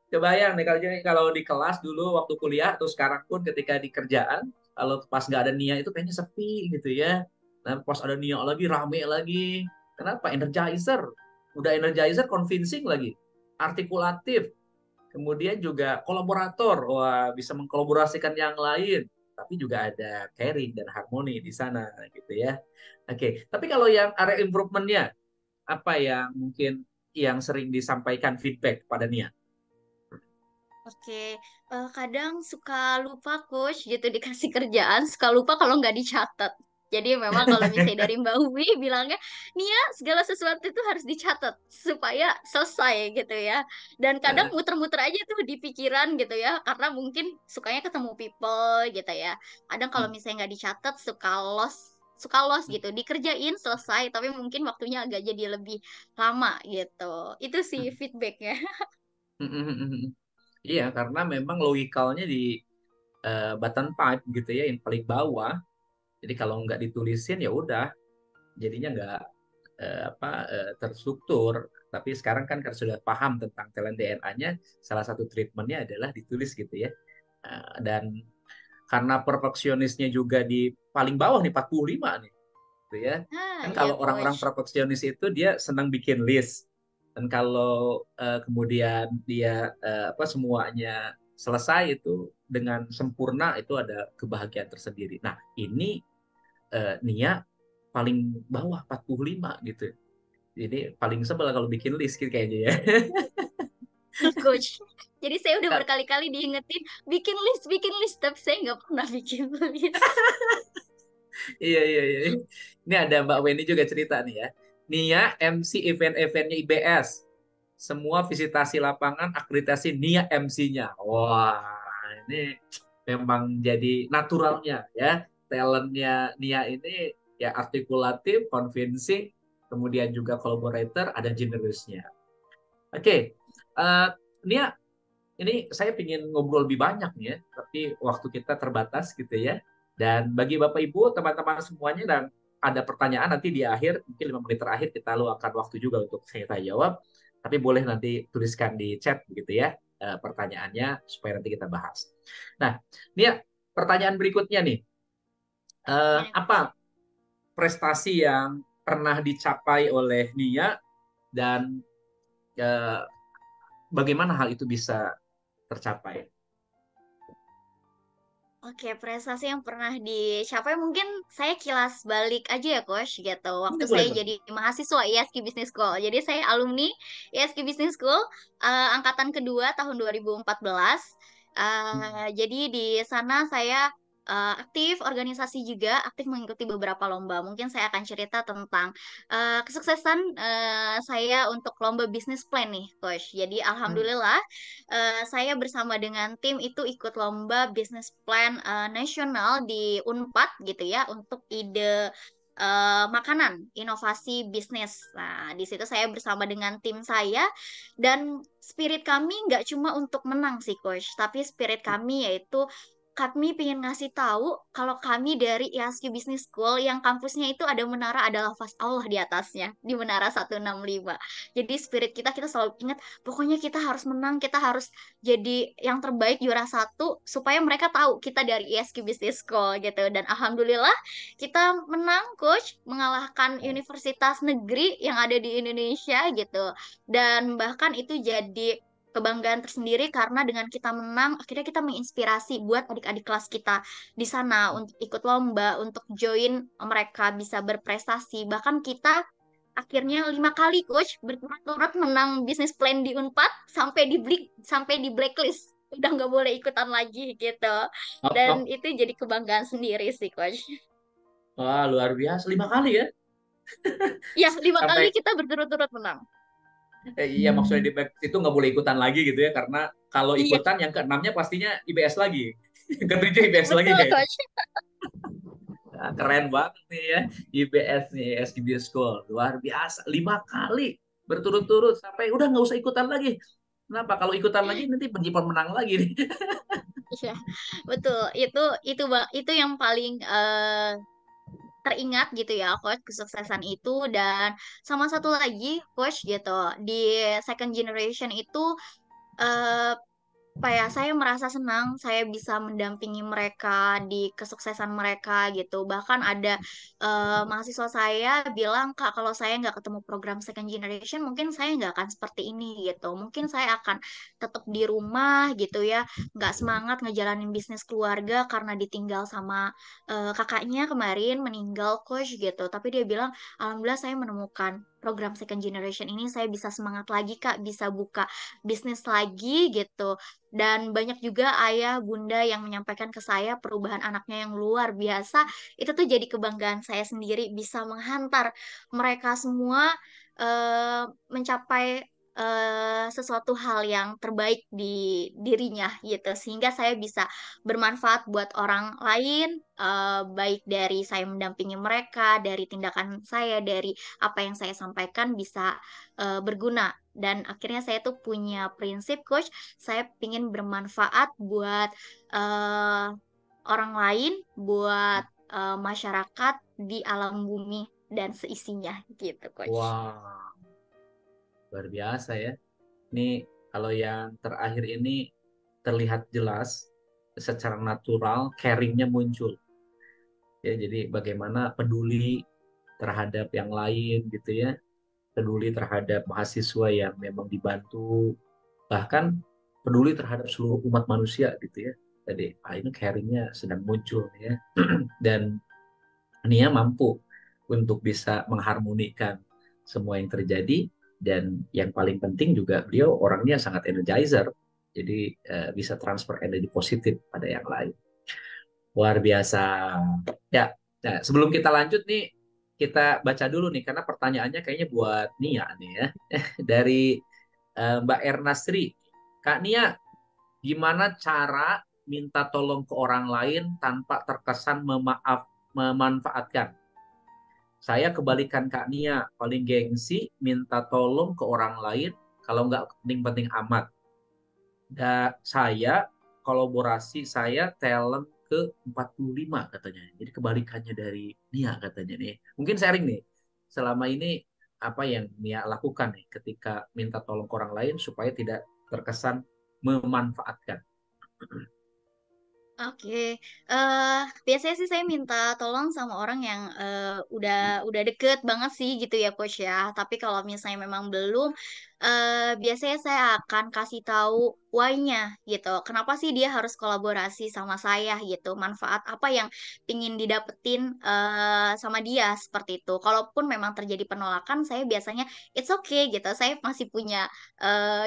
Kebayang nih kalau di kelas dulu waktu kuliah atau sekarang pun ketika di kerjaan, kalau pas nggak ada Nia itu kayaknya sepi gitu ya. Nah, pas ada Nia lagi rame lagi. Kenapa? Energizer. Udah energizer convincing lagi. Artikulatif. Kemudian juga kolaborator. Wah, bisa mengkolaborasikan yang lain. Tapi juga ada caring dan harmoni di sana gitu ya. Oke, tapi kalau yang area improvementnya, apa yang mungkin yang sering disampaikan feedback pada Nia? Oke, kadang suka lupa coach gitu dikasih kerjaan, suka lupa kalau nggak dicatat. Jadi memang kalau misalnya dari Mbak Uwi bilangnya, Nia segala sesuatu itu harus dicatat supaya selesai gitu ya. Dan kadang muter-muter aja tuh di pikiran gitu ya, karena mungkin sukanya ketemu people gitu ya. Kadang kalau misalnya nggak dicatat suka lost gitu. Dikerjain selesai, tapi mungkin waktunya agak jadi lebih lama gitu. Itu sih feedbacknya. Iya, karena memang logikalnya di button pipe gitu ya, yang paling bawah. Jadi kalau nggak ditulisin ya udah, jadinya nggak terstruktur. Tapi sekarang kan karena sudah paham tentang talent DNA-nya, salah satu treatmentnya adalah ditulis gitu ya. Dan karena perfeksionisnya juga di paling bawah nih 45 nih, gitu ya. Ah, Kan iya kalau orang-orang coach. perfeksionis itu dia senang bikin list. Dan kalau kemudian dia semuanya selesai itu dengan sempurna itu ada kebahagiaan tersendiri. Nah, ini Nia paling bawah 45 gitu. Jadi paling sebel kalau bikin list gitu kayaknya ya. Coach. Jadi saya udah berkali-kali diingetin bikin list, tapi saya nggak pernah bikin list. Iya, iya, iya. Ini ada Mbak Weni juga cerita nih ya. Nia MC event-eventnya IBS. Semua visitasi lapangan, akreditasi Nia MC-nya. Wah, ini. memang jadi naturalnya ya. Talentnya Nia ini ya artikulatif, convincing, kemudian juga collaborator, ada generousnya. Oke, Nia, ini saya ingin ngobrol lebih banyak nih ya, tapi waktu kita terbatas gitu ya. Dan bagi Bapak Ibu, teman-teman semuanya, dan ada pertanyaan nanti di akhir, mungkin 5 menit terakhir kita luangkan waktu juga untuk saya jawab. Tapi boleh nanti tuliskan di chat begitu ya, pertanyaannya supaya nanti kita bahas. Nah, Nia, pertanyaan berikutnya nih, Gimana, Coach? apa prestasi yang pernah dicapai oleh Nia dan eh, bagaimana hal itu bisa tercapai? Oke, prestasi yang pernah dicapai mungkin saya kilas balik aja ya, Coach, gitu. Waktu Boleh, boleh, saya boleh. jadi mahasiswa ISK Business School. Jadi saya alumni ISK Business School angkatan kedua tahun 2014. Jadi di sana saya aktif organisasi juga, aktif mengikuti beberapa lomba. Mungkin saya akan cerita tentang kesuksesan saya untuk lomba bisnis plan nih, Coach. Jadi Hmm. alhamdulillah saya bersama dengan tim itu ikut lomba business plan nasional di Unpad gitu ya untuk ide makanan, inovasi bisnis. Nah, di situ saya bersama dengan tim saya dan spirit kami nggak cuma untuk menang sih, Coach, tapi spirit kami yaitu kami pengen ngasih tahu kalau kami dari IASQ Business School yang kampusnya itu ada menara, ada lafaz Allah di atasnya, di Menara 165. Jadi spirit kita selalu ingat, pokoknya kita harus menang, kita harus jadi yang terbaik juara satu supaya mereka tahu kita dari ISQ Business School gitu. Dan alhamdulillah kita menang, Coach, mengalahkan universitas negeri yang ada di Indonesia gitu. Dan bahkan itu jadi kebanggaan tersendiri karena dengan kita menang akhirnya kita menginspirasi buat adik-adik kelas kita di sana untuk ikut lomba, untuk join mereka bisa berprestasi. Bahkan kita akhirnya 5 kali, Coach, berturut-turut menang bisnis plan di Unpad sampai di blacklist, udah nggak boleh ikutan lagi gitu. Oh, Dan oh. itu jadi kebanggaan sendiri sih, Coach. Wah, luar biasa. 5 kali ya. Ya, 5 kali Sampai, kita berturut-turut menang. iya maksudnya di back itu nggak boleh ikutan lagi gitu ya. Karena kalau Iya, ikutan yang keenamnya pastinya IBS lagi. Yang ketujuh IBS lagi betul, kayaknya. Coach. Nah, keren banget nih ya. IBS nih, SKB School. Luar biasa. 5 kali berturut-turut sampai udah nggak usah ikutan lagi. Kenapa? Kalau ikutan lagi nanti penjipan menang lagi nih. Iya, betul. Itu yang paling teringat gitu ya, Coach, kesuksesan itu. Dan sama satu lagi, Coach, gitu, di second generation itu eh, apa ya, saya merasa senang saya bisa mendampingi mereka di kesuksesan mereka gitu. Bahkan ada mahasiswa saya bilang, Kak, kalau saya nggak ketemu program second generation mungkin saya nggak akan seperti ini gitu, mungkin saya akan tetap di rumah gitu ya, nggak semangat ngejalanin bisnis keluarga karena ditinggal sama kakaknya kemarin meninggal, Coach, gitu. Tapi dia bilang, alhamdulillah saya menemukan program second generation ini, saya bisa semangat lagi, Kak, bisa buka bisnis lagi gitu. Dan banyak juga ayah, bunda yang menyampaikan ke saya perubahan anaknya yang luar biasa. Itu tuh jadi kebanggaan saya sendiri bisa menghantar mereka semua mencapai sesuatu hal yang terbaik di dirinya gitu. Sehingga saya bisa bermanfaat buat orang lain, baik dari saya mendampingi mereka, dari tindakan saya, dari apa yang saya sampaikan bisa berguna. Dan akhirnya saya tuh punya prinsip, Coach, saya ingin bermanfaat buat eh, orang lain, buat masyarakat di alam bumi dan seisinya gitu, Coach. Wah, luar biasa ya. Ini kalau yang terakhir ini terlihat jelas secara natural caringnya muncul. Ya, jadi bagaimana peduli terhadap yang lain gitu ya, peduli terhadap mahasiswa yang memang dibantu, bahkan peduli terhadap seluruh umat manusia gitu ya. Jadi ini caringnya sedang muncul ya, dan Nia mampu untuk bisa mengharmonikan semua yang terjadi, dan yang paling penting juga beliau orangnya sangat energizer, jadi bisa transfer energi positif pada yang lain. Luar biasa. Ya, nah, sebelum kita lanjut nih, kita baca dulu nih karena pertanyaannya kayaknya buat Nia nih ya. Dari Mbak Ernasri. Kak Nia, gimana cara minta tolong ke orang lain tanpa terkesan memanfaatkan. Saya kebalikan Kak Nia, paling gengsi minta tolong ke orang lain kalau nggak penting-penting amat. Dan saya kolaborasi saya talent ke 45 katanya. Jadi kebalikannya dari Nia katanya nih. Mungkin sharing nih. Selama ini apa yang Nia lakukan nih ketika minta tolong ke orang lain supaya tidak terkesan memanfaatkan. Oke, biasanya sih saya minta tolong sama orang yang udah deket banget sih gitu ya coach ya. Tapi kalau misalnya memang belum, biasanya saya akan kasih tahu why-nya gitu. Kenapa sih dia harus kolaborasi sama saya gitu? Manfaat apa yang ingin didapetin sama dia seperti itu. Kalaupun memang terjadi penolakan, saya biasanya it's okay gitu. Saya masih punya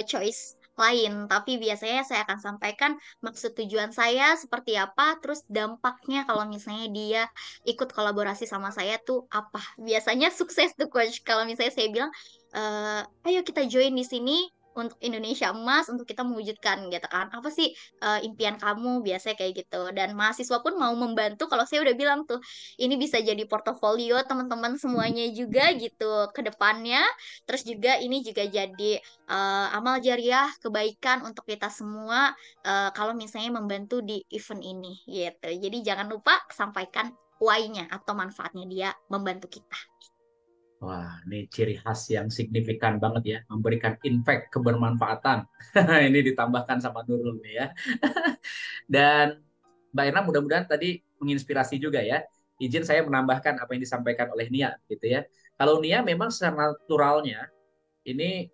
choice lain, tapi biasanya saya akan sampaikan maksud tujuan saya seperti apa, terus dampaknya kalau misalnya dia ikut kolaborasi sama saya tuh apa. Biasanya sukses tuh coach kalau misalnya saya bilang, ayo kita join di sini untuk Indonesia Emas, untuk kita mewujudkan gitu kan. Apa sih impian kamu, biasanya kayak gitu. Dan mahasiswa pun mau membantu kalau saya udah bilang tuh, ini bisa jadi portofolio teman-teman semuanya juga gitu ke depannya. Terus juga ini juga jadi amal jariah kebaikan untuk kita semua kalau misalnya membantu di event ini gitu. Jadi jangan lupa sampaikan why-nya atau manfaatnya dia membantu kita. Wah, ini ciri khas yang signifikan banget ya, memberikan impact kebermanfaatan. Ini ditambahkan sama Nurul nih ya. Dan Mbak Erna mudah-mudahan tadi menginspirasi juga ya. Izin saya menambahkan apa yang disampaikan oleh Nia gitu ya. Kalau Nia memang secara naturalnya ini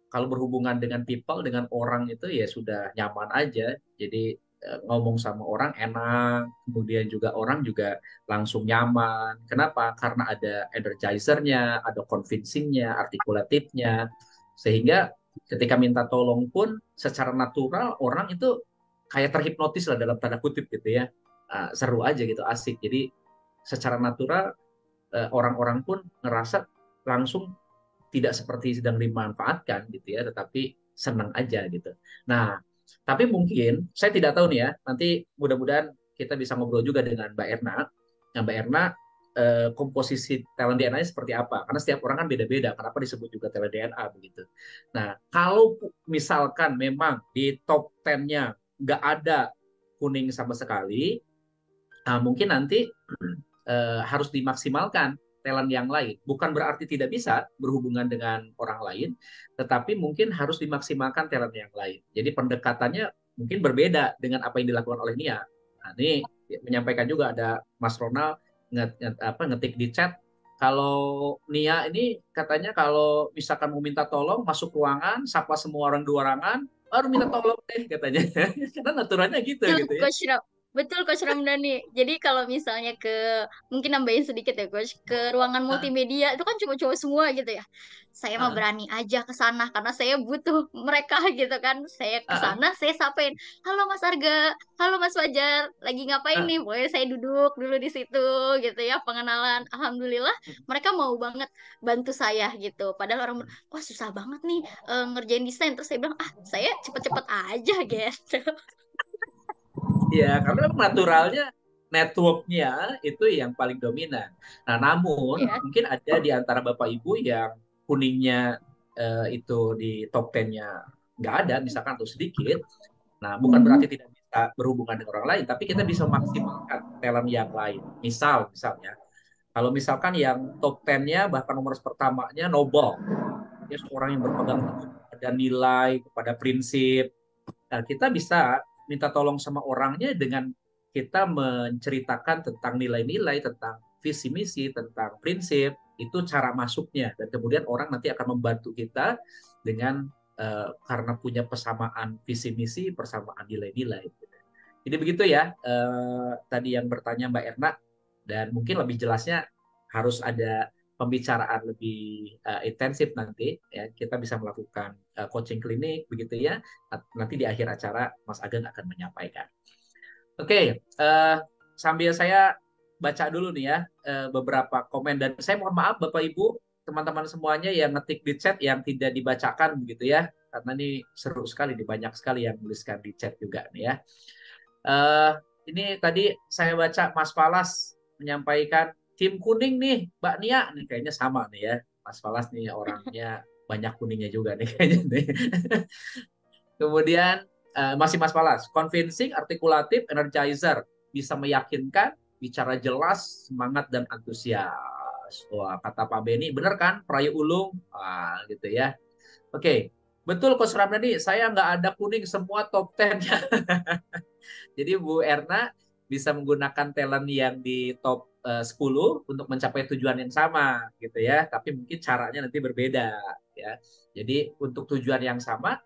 kalau berhubungan dengan people, dengan orang itu ya sudah nyaman aja. Jadi ngomong sama orang enak, kemudian juga orang juga langsung nyaman. Kenapa? Karena ada energizer-nya, ada convincing-nya, artikulatifnya. Sehingga ketika minta tolong pun secara natural orang itu kayak terhipnotis lah dalam tanda kutip gitu ya. Seru aja gitu, asik. Jadi secara natural orang-orang pun ngerasa langsung tidak seperti sedang dimanfaatkan gitu ya, tetapi senang aja gitu. Nah, tapi mungkin saya tidak tahu nih ya, nanti mudah-mudahan kita bisa ngobrol juga dengan Mbak Erna. Nah, Mbak Erna komposisi talent DNA-nya seperti apa? Karena setiap orang kan beda-beda. Kenapa disebut juga talent DNA begitu? Nah, kalau misalkan memang di top 10-nya nggak ada kuning sama sekali, mungkin nanti harus dimaksimalkan talent yang lain. Bukan berarti tidak bisa berhubungan dengan orang lain, tetapi mungkin harus dimaksimalkan talent yang lain. Jadi pendekatannya mungkin berbeda dengan apa yang dilakukan oleh Nia. Nah, ini menyampaikan juga ada Mas Ronald ngetik di chat. Kalau Nia ini katanya kalau misalkan mau minta tolong masuk ruangan, sapa semua orang di ruangan, baru minta tolong deh katanya. Karena naturalnya gitu Betul, gitu ya. Coach Betul, Coach Ramdhani. Jadi kalau misalnya mungkin nambahin sedikit ya, Coach, ke ruangan multimedia, itu kan cowok-cowok semua gitu ya. Saya mah berani aja ke sana, karena saya butuh mereka gitu kan. Saya ke sana, saya sapain, halo Mas Arga, halo Mas Fajar, lagi ngapain nih? Boleh saya duduk dulu di situ gitu ya, pengenalan. Alhamdulillah, mereka mau banget bantu saya gitu. Padahal orang, wah susah banget nih ngerjain desain. Terus saya bilang, saya cepet-cepet aja gitu. Ya, karena memang naturalnya networknya itu yang paling dominan. Nah, namun Ya. mungkin ada di antara Bapak Ibu yang kuningnya itu di top 10-nya nggak ada, misalkan atau sedikit. Nah, bukan berarti tidak bisa berhubungan dengan orang lain, tapi kita bisa maksimalkan talent yang lain. Misalnya, kalau misalkan yang top 10-nya bahkan nomor pertamanya Nobel, dia seorang yang berpegang teguh pada nilai, kepada prinsip. Nah, kita bisa minta tolong sama orangnya dengan kita menceritakan tentang nilai-nilai, tentang visi misi, tentang prinsip, itu cara masuknya. Dan kemudian orang nanti akan membantu kita dengan karena punya persamaan visi misi, persamaan nilai-nilai. Jadi begitu ya, tadi yang bertanya Mbak Erna, dan mungkin lebih jelasnya harus ada pembicaraan lebih intensif nanti ya, kita bisa melakukan coaching klinik begitu ya. Nanti di akhir acara Mas Ageng akan menyampaikan. Oke, sambil saya baca dulu nih ya beberapa komen, dan saya mohon maaf Bapak Ibu teman-teman semuanya yang ngetik di chat yang tidak dibacakan begitu ya. Karena ini seru sekali, banyak sekali yang menuliskan di chat juga nih ya. Eh, ini tadi saya baca Mas Falas menyampaikan tim kuning nih, Mbak Nia nih kayaknya sama nih ya. Mas Falas nih orangnya banyak kuningnya juga nih kayaknya nih. Kemudian masih Mas Falas, convincing, artikulatif, energizer, bisa meyakinkan, bicara jelas, semangat dan antusias. Wah, kata Pak Beni, bener kan? Prayu Ulung, gitu ya. Oke, betul Coach Ramdhani, saya nggak ada kuning semua top 10-nya. Jadi Bu Erna bisa menggunakan talent yang di top 10 untuk mencapai tujuan yang sama gitu ya, tapi mungkin caranya nanti berbeda ya. Jadi untuk tujuan yang sama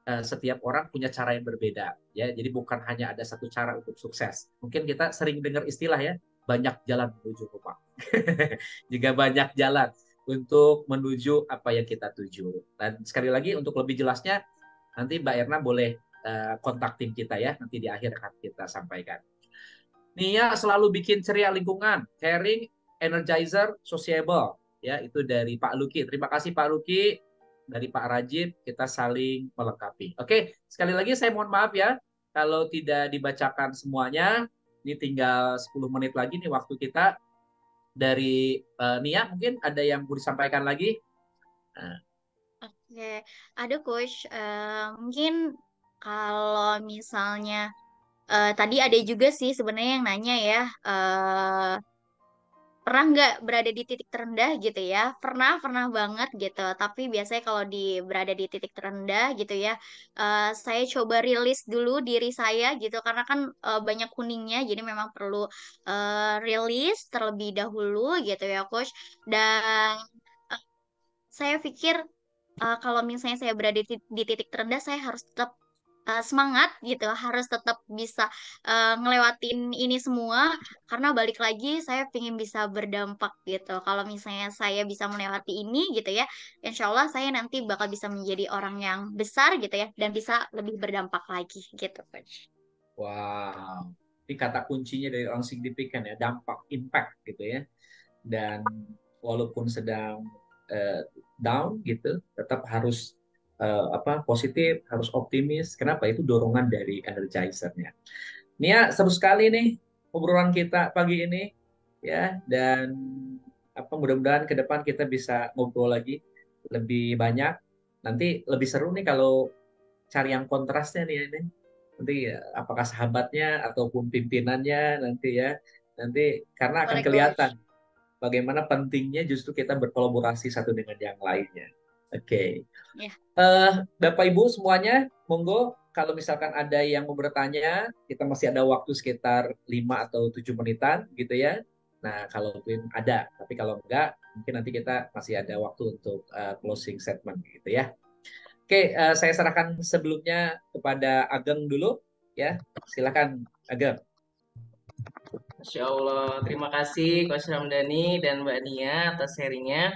setiap orang punya cara yang berbeda ya. Jadi bukan hanya ada satu cara untuk sukses. Mungkin kita sering dengar istilah ya, banyak jalan menuju rumah. Jika banyak jalan untuk menuju apa yang kita tuju. Dan sekali lagi untuk lebih jelasnya nanti Mbak Erna boleh kontak tim kita ya, nanti di akhir akan kita sampaikan. Nia selalu bikin ceria lingkungan, caring, energizer, sociable. Ya, itu dari Pak Luki. Terima kasih Pak Luki. Dari Pak Rajib, kita saling melengkapi. Oke, sekali lagi saya mohon maaf ya, kalau tidak dibacakan semuanya. Ini tinggal 10 menit lagi nih waktu kita. Dari Nia, mungkin ada yang mau disampaikan lagi? Nah, Oke, ada coach. Mungkin kalau misalnya tadi ada juga sih sebenarnya yang nanya ya, pernah nggak berada di titik terendah gitu ya? Pernah banget gitu. Tapi biasanya kalau berada di titik terendah gitu ya, saya coba rilis dulu diri saya gitu karena kan banyak kuningnya, jadi memang perlu rilis terlebih dahulu gitu ya, coach. Dan eh, saya pikir kalau misalnya saya berada di titik terendah, saya harus tetap semangat gitu, harus tetap bisa ngelewatin ini semua, karena balik lagi saya ingin bisa berdampak gitu. Kalau misalnya saya bisa melewati ini gitu ya, insya Allah saya nanti bakal bisa menjadi orang yang besar gitu ya, dan bisa lebih berdampak lagi gitu, coach. wow. Ini kata kuncinya dari orang signifikan ya, dampak, impact gitu ya. Dan walaupun sedang down gitu, tetap harus positif, harus optimis. Kenapa? Itu dorongan dari energizernya. Nia, seru sekali nih obrolan kita pagi ini ya, dan mudah-mudahan ke depan kita bisa ngobrol lagi lebih banyak. Nanti lebih seru nih kalau cari yang kontrasnya nih ini. Nanti apakah sahabatnya ataupun pimpinannya nanti ya. Nanti karena akan Boleh, kelihatan coach. bagaimana pentingnya justru kita berkolaborasi satu dengan yang lainnya. Oke. Ya. Bapak Ibu semuanya, monggo kalau misalkan ada yang mau bertanya, kita masih ada waktu sekitar 5 atau 7 menitan gitu ya. Nah, kalau ada, tapi kalau enggak, mungkin nanti kita masih ada waktu untuk closing statement gitu ya. Oke, saya serahkan sebelumnya kepada Ageng dulu ya. Silakan Ageng. Masya Allah, terima kasih Coach Ramdhani dan Mbak Nia atas sharingnya.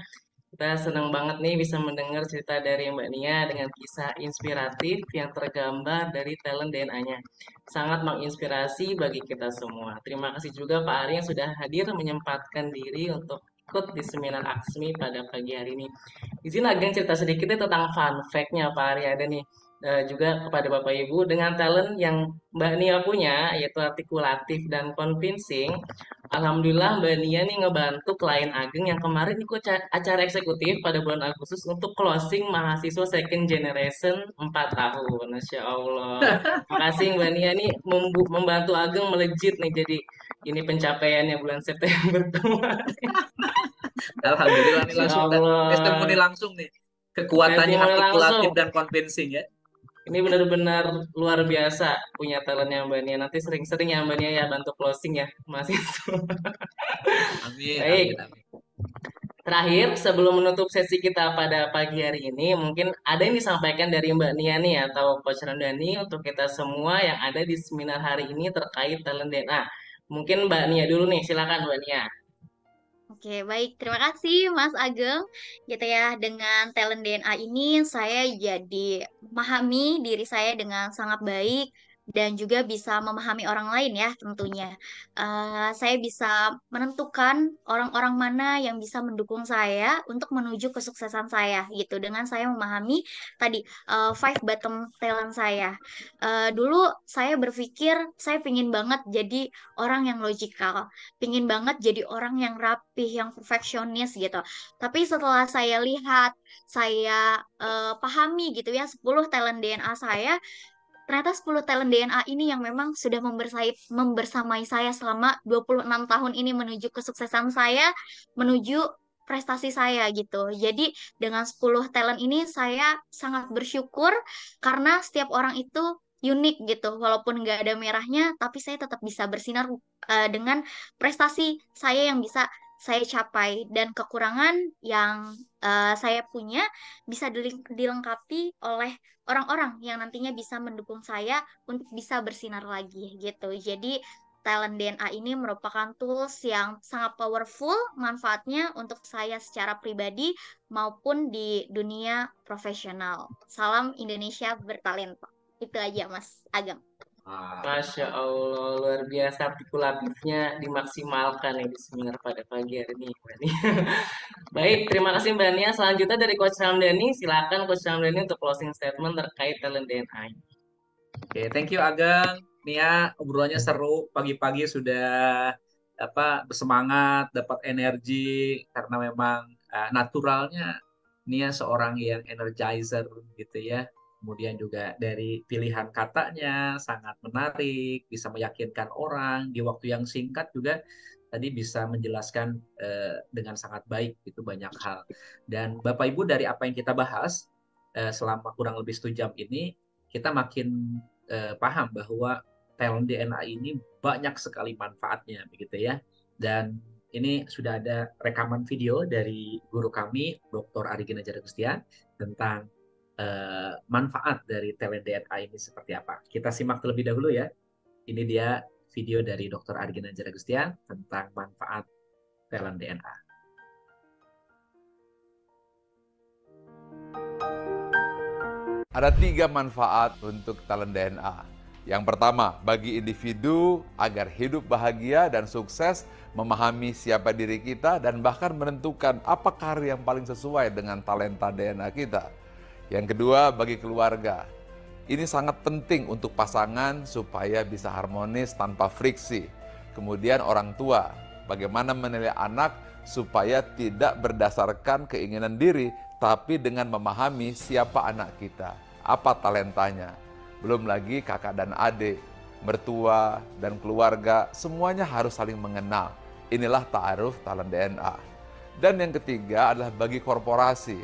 Kita senang banget nih bisa mendengar cerita dari Mbak Nia dengan kisah inspiratif yang tergambar dari talent DNA-nya. Sangat menginspirasi bagi kita semua. Terima kasih juga Pak Ari yang sudah hadir menyempatkan diri untuk ikut di seminar Aksmi pada pagi hari ini. Izin agak cerita sedikit nih tentang fun fact-nya Pak Ari ada nih. Juga kepada Bapak Ibu dengan talent yang Mbak Nia punya yaitu artikulatif dan convincing. Alhamdulillah Mbak Nia nih ngebantu klien Ageng yang kemarin ikut acara eksekutif pada bulan Agustus untuk closing mahasiswa second generation 4 tahun. Masya Allah. Makasih Mbak Nia nih membantu Ageng melejit nih jadi ini pencapaiannya bulan September kemarin. Alhamdulillah nih Masya langsung testimoni Allah. langsung nih. Kekuatannya Testimoni artikulatif langsung. dan convincing ya. Ini benar-benar luar biasa punya talentnya Mbak Nia. Nanti sering-sering ya Mbak Nia ya bantu closing ya mahasiswa. Amin, Baik. amin, amin. Terakhir, sebelum menutup sesi kita pada pagi hari ini, mungkin ada yang disampaikan dari Mbak Nia nih atau Coach Ramdhani untuk kita semua yang ada di seminar hari ini terkait talent DNA. Mungkin Mbak Nia dulu nih, silakan Mbak Nia. Oke, baik. Terima kasih, Mas Ageng. Gitu ya, dengan talent DNA ini saya jadi memahami diri saya dengan sangat baik dan juga bisa memahami orang lain ya tentunya. Saya bisa menentukan orang-orang mana yang bisa mendukung saya untuk menuju kesuksesan saya gitu dengan saya memahami tadi five bottom talent saya. Dulu saya berpikir saya pingin banget jadi orang yang logikal, pingin banget jadi orang yang rapih, yang perfeksionis gitu. Tapi setelah saya lihat, saya pahami gitu ya 10 talent DNA saya, ternyata 10 talent DNA ini yang memang sudah membersamai saya selama 26 tahun ini menuju kesuksesan saya, menuju prestasi saya gitu. Jadi dengan 10 talent ini saya sangat bersyukur karena setiap orang itu unik gitu. Walaupun nggak ada merahnya, tapi saya tetap bisa bersinar dengan prestasi saya yang bisa saya capai dan kekurangan yang saya punya bisa dilengkapi oleh orang-orang yang nantinya bisa mendukung saya untuk bisa bersinar lagi gitu. Jadi talent DNA ini merupakan tools yang sangat powerful manfaatnya untuk saya secara pribadi maupun di dunia profesional. Salam Indonesia bertalenta. Itu aja Mas Agam. Masya Allah, luar biasa artikulatifnya dimaksimalkan ya di seminar pada pagi hari ini, Mbak Nia. Baik, terima kasih Mbak Nia. Selanjutnya dari Coach Ramdhani, silakan Coach Ramdhani untuk closing statement terkait talent DNA. Oke, thank you Ageng. Nia, obrolannya seru. Pagi-pagi sudah bersemangat, dapat energi karena memang naturalnya Nia seorang yang energizer gitu ya. Kemudian juga dari pilihan katanya sangat menarik, bisa meyakinkan orang di waktu yang singkat juga tadi bisa menjelaskan dengan sangat baik itu banyak hal. Dan Bapak Ibu dari apa yang kita bahas selama kurang lebih 1 jam ini kita makin paham bahwa talent DNA ini banyak sekali manfaatnya begitu ya. Dan ini sudah ada rekaman video dari guru kami Dr. Arigina Jaragustian tentang manfaat dari talent DNA ini seperti apa. Kita simak terlebih dahulu ya. Ini dia video dari Dr. Arigina Jaragustian tentang manfaat talent DNA. Ada 3 manfaat untuk talent DNA. Yang pertama, bagi individu agar hidup bahagia dan sukses, memahami siapa diri kita dan bahkan menentukan apa karir yang paling sesuai dengan talenta DNA kita. Yang kedua, bagi keluarga. Ini sangat penting untuk pasangan supaya bisa harmonis tanpa friksi. Kemudian orang tua, bagaimana menilai anak supaya tidak berdasarkan keinginan diri, tapi dengan memahami siapa anak kita, apa talentanya. Belum lagi kakak dan adik, mertua dan keluarga, semuanya harus saling mengenal. Inilah ta'aruf talent DNA. Dan yang ketiga adalah bagi korporasi.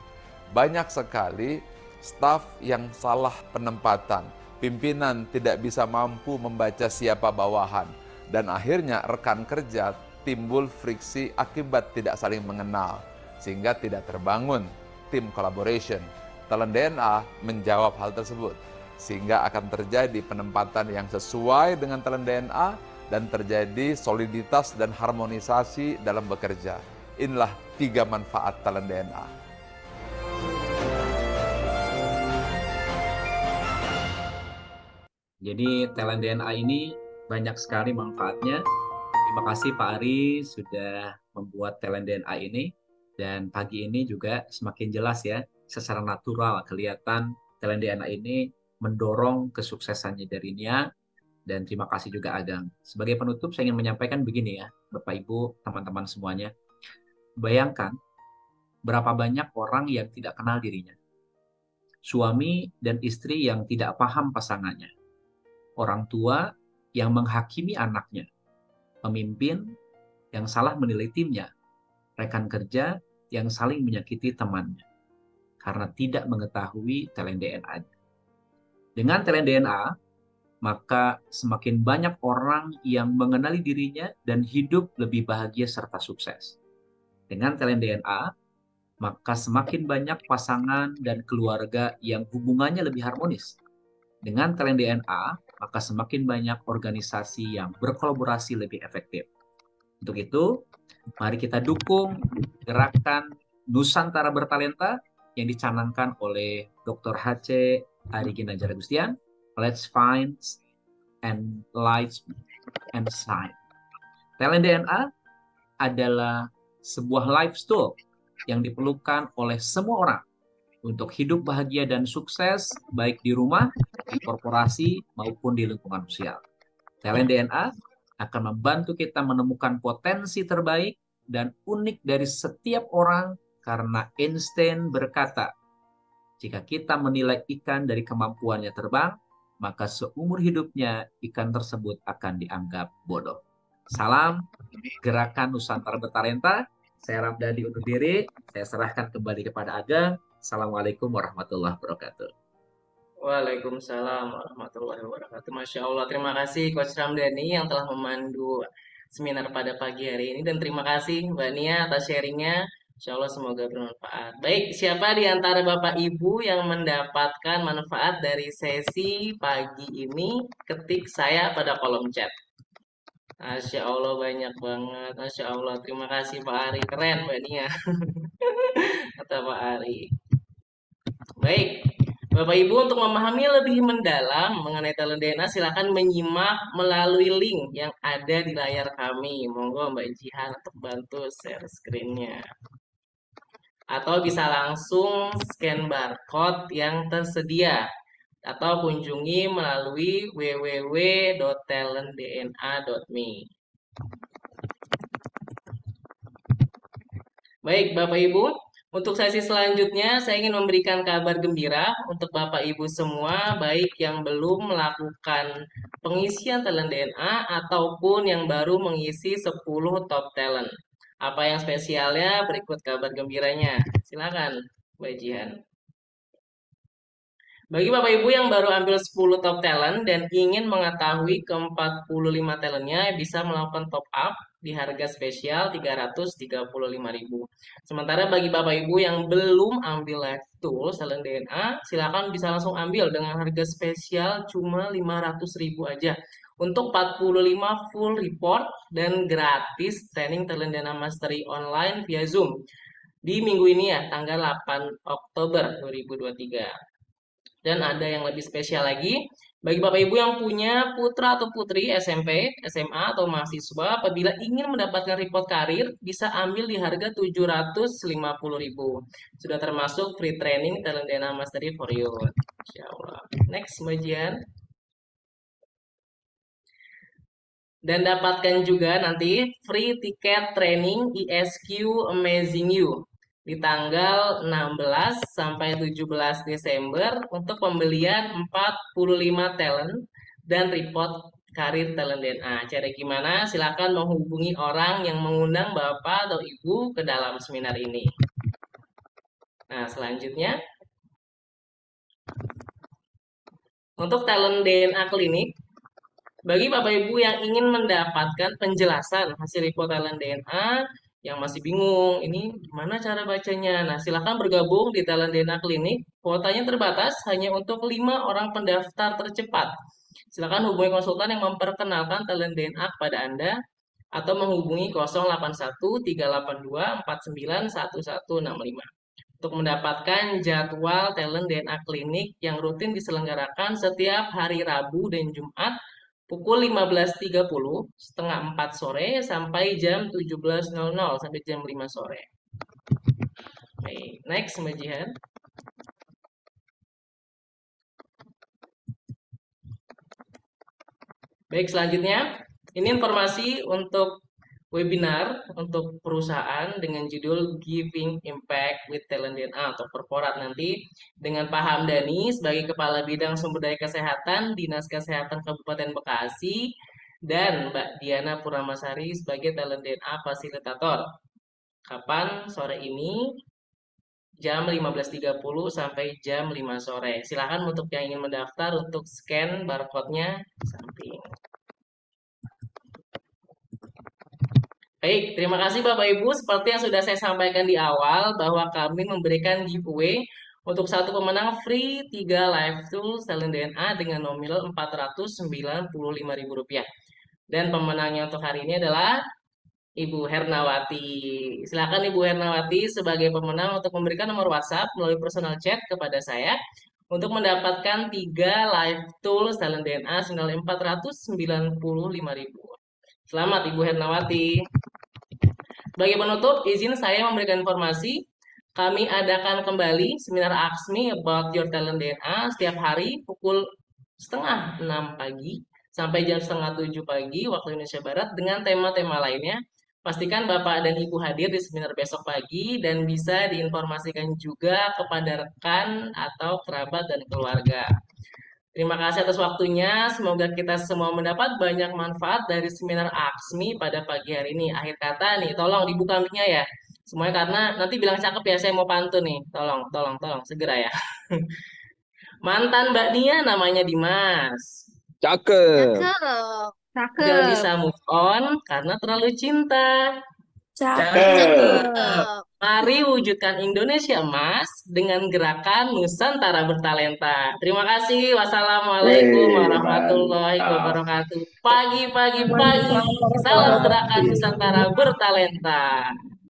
Banyak sekali staf yang salah penempatan, pimpinan tidak bisa mampu membaca siapa bawahan, dan akhirnya rekan kerja timbul friksi akibat tidak saling mengenal, sehingga tidak terbangun tim collaboration. Talent DNA menjawab hal tersebut, sehingga akan terjadi penempatan yang sesuai dengan talent DNA dan terjadi soliditas dan harmonisasi dalam bekerja. Inilah 3 manfaat talent DNA. Jadi talent DNA ini banyak sekali manfaatnya. Terima kasih Pak Ari sudah membuat talent DNA ini. Dan pagi ini juga semakin jelas ya, secara natural kelihatan talent DNA ini mendorong kesuksesannya dari Nia. Dan terima kasih juga Ageng. Sebagai penutup saya ingin menyampaikan begini ya, Bapak Ibu, teman-teman semuanya. Bayangkan berapa banyak orang yang tidak kenal dirinya. Suami dan istri yang tidak paham pasangannya. Orang tua yang menghakimi anaknya, pemimpin yang salah menilai timnya, rekan kerja yang saling menyakiti temannya, karena tidak mengetahui talent DNA-nya. Dengan talent DNA, maka semakin banyak orang yang mengenali dirinya dan hidup lebih bahagia serta sukses. Dengan talent DNA, maka semakin banyak pasangan dan keluarga yang hubungannya lebih harmonis. Dengan talent DNA, maka semakin banyak organisasi yang berkolaborasi lebih efektif. Untuk itu, mari kita dukung gerakan Nusantara Bertalenta yang dicanangkan oleh Dr. H.C. Arigina Jaragustian. Let's find and life and science. Talent DNA adalah sebuah lifestyle yang diperlukan oleh semua orang untuk hidup bahagia dan sukses baik di rumah, di korporasi, maupun di lingkungan sosial. Talent DNA akan membantu kita menemukan potensi terbaik dan unik dari setiap orang karena Einstein berkata, jika kita menilai ikan dari kemampuannya terbang, maka seumur hidupnya ikan tersebut akan dianggap bodoh. Salam Gerakan Nusantara Bertalenta. Saya Ramdhani undur diri. Saya serahkan kembali kepada Ageng. Assalamualaikum warahmatullahi wabarakatuh. Waalaikumsalam warahmatullahi wabarakatuh. Masya Allah, terima kasih Coach Ramdhani yang telah memandu seminar pada pagi hari ini. Dan terima kasih Mbak Nia atas sharingnya. Insya Allah semoga bermanfaat. Baik, siapa di antara Bapak Ibu yang mendapatkan manfaat dari sesi pagi ini? Ketik saya pada kolom chat. Masya Allah banyak banget. Masya Allah, terima kasih Pak Ari. Keren Mbak Nia. Kata Pak Ari. Baik, Bapak Ibu untuk memahami lebih mendalam mengenai talent DNA silakan menyimak melalui link yang ada di layar kami. Monggo Mbak Jihan untuk bantu share screen-nya. Atau bisa langsung scan barcode yang tersedia atau kunjungi melalui www.talentdna.me. Baik, Bapak Ibu, untuk sesi selanjutnya saya ingin memberikan kabar gembira untuk Bapak Ibu semua, baik yang belum melakukan pengisian talent DNA ataupun yang baru mengisi 10 top talent. Apa yang spesialnya? Berikut kabar gembiranya. Silakan, Mbak Jihan. Bagi Bapak Ibu yang baru ambil 10 top talent dan ingin mengetahui ke-45 talentnya, bisa melakukan top up di harga spesial 335.000. Sementara bagi Bapak Ibu yang belum ambil live tools talent DNA, silakan bisa langsung ambil dengan harga spesial cuma 500.000 aja. Untuk 45 full report dan gratis training talent DNA mastery online via Zoom di minggu ini ya, tanggal 8 Oktober 2023. Dan ada yang lebih spesial lagi, bagi Bapak Ibu yang punya putra atau putri SMP, SMA, atau mahasiswa, apabila ingin mendapatkan report karir, bisa ambil di harga 750.000. Sudah termasuk free training Talent DNA Mastery for You. Insya Allah. Next, Mbak Jian. Dan dapatkan juga nanti free tiket training ESQ Amazing You di tanggal 16 sampai 17 Desember untuk pembelian 45 talent dan report karir talent DNA. Cara gimana? Silakan menghubungi orang yang mengundang Bapak atau Ibu ke dalam seminar ini. Nah, selanjutnya untuk talent DNA klinik, bagi Bapak Ibu yang ingin mendapatkan penjelasan hasil report talent DNA yang masih bingung, ini gimana cara bacanya? Nah, silakan bergabung di Talent DNA Klinik. Kuotanya terbatas hanya untuk 5 orang pendaftar tercepat. Silakan hubungi konsultan yang memperkenalkan Talent DNA kepada Anda atau menghubungi 0813824911165 untuk mendapatkan jadwal Talent DNA Klinik yang rutin diselenggarakan setiap hari Rabu dan Jumat pukul 15.30, setengah 4 sore sampai jam 17.00 sampai jam 5 sore. Baik, next Mbak Jihan. Baik, selanjutnya ini informasi untuk webinar untuk perusahaan dengan judul Giving Impact with Talent DNA atau korporat nanti dengan Pak Hamdani sebagai Kepala Bidang Sumber Daya Kesehatan Dinas Kesehatan Kabupaten Bekasi dan Mbak Diana Purnamasari sebagai Talent DNA Fasilitator. Kapan? Sore ini jam 15.30 sampai jam 5 sore. Silakan untuk yang ingin mendaftar untuk scan barcode-nya di samping. Baik, terima kasih Bapak Ibu. Seperti yang sudah saya sampaikan di awal bahwa kami memberikan giveaway untuk satu pemenang free 3 live tools talent DNA dengan nominal Rp495.000. Dan pemenangnya untuk hari ini adalah Ibu Hernawati. Silakan Ibu Hernawati sebagai pemenang untuk memberikan nomor WhatsApp melalui personal chat kepada saya untuk mendapatkan 3 live tools talent DNA senilai 495.000. Selamat Ibu Hernawati. Sebagai penutup, izin saya memberikan informasi. Kami adakan kembali seminar AXMI About Your Talent DNA setiap hari pukul setengah 6 pagi sampai jam setengah 7 pagi waktu Indonesia Barat dengan tema-tema lainnya. Pastikan Bapak dan Ibu hadir di seminar besok pagi dan bisa diinformasikan juga kepada rekan atau kerabat dan keluarga. Terima kasih atas waktunya. Semoga kita semua mendapat banyak manfaat dari seminar AXMI pada pagi hari ini. Akhir kata nih, tolong dibuka mic-nya ya. Semuanya karena nanti bilang cakep ya, saya mau pantun nih. Tolong, tolong, tolong, segera ya. Mantan Mbak Nia namanya Dimas. Cakep. Cakep. Gak Cakep. bisa move on karena terlalu cinta. Cakep. Cakep. Mari wujudkan Indonesia Emas dengan gerakan Nusantara Bertalenta. Terima kasih. Wassalamualaikum Wih, warahmatullahi mantap. wabarakatuh. Pagi, pagi, pagi. Salam gerakan Nusantara Bertalenta.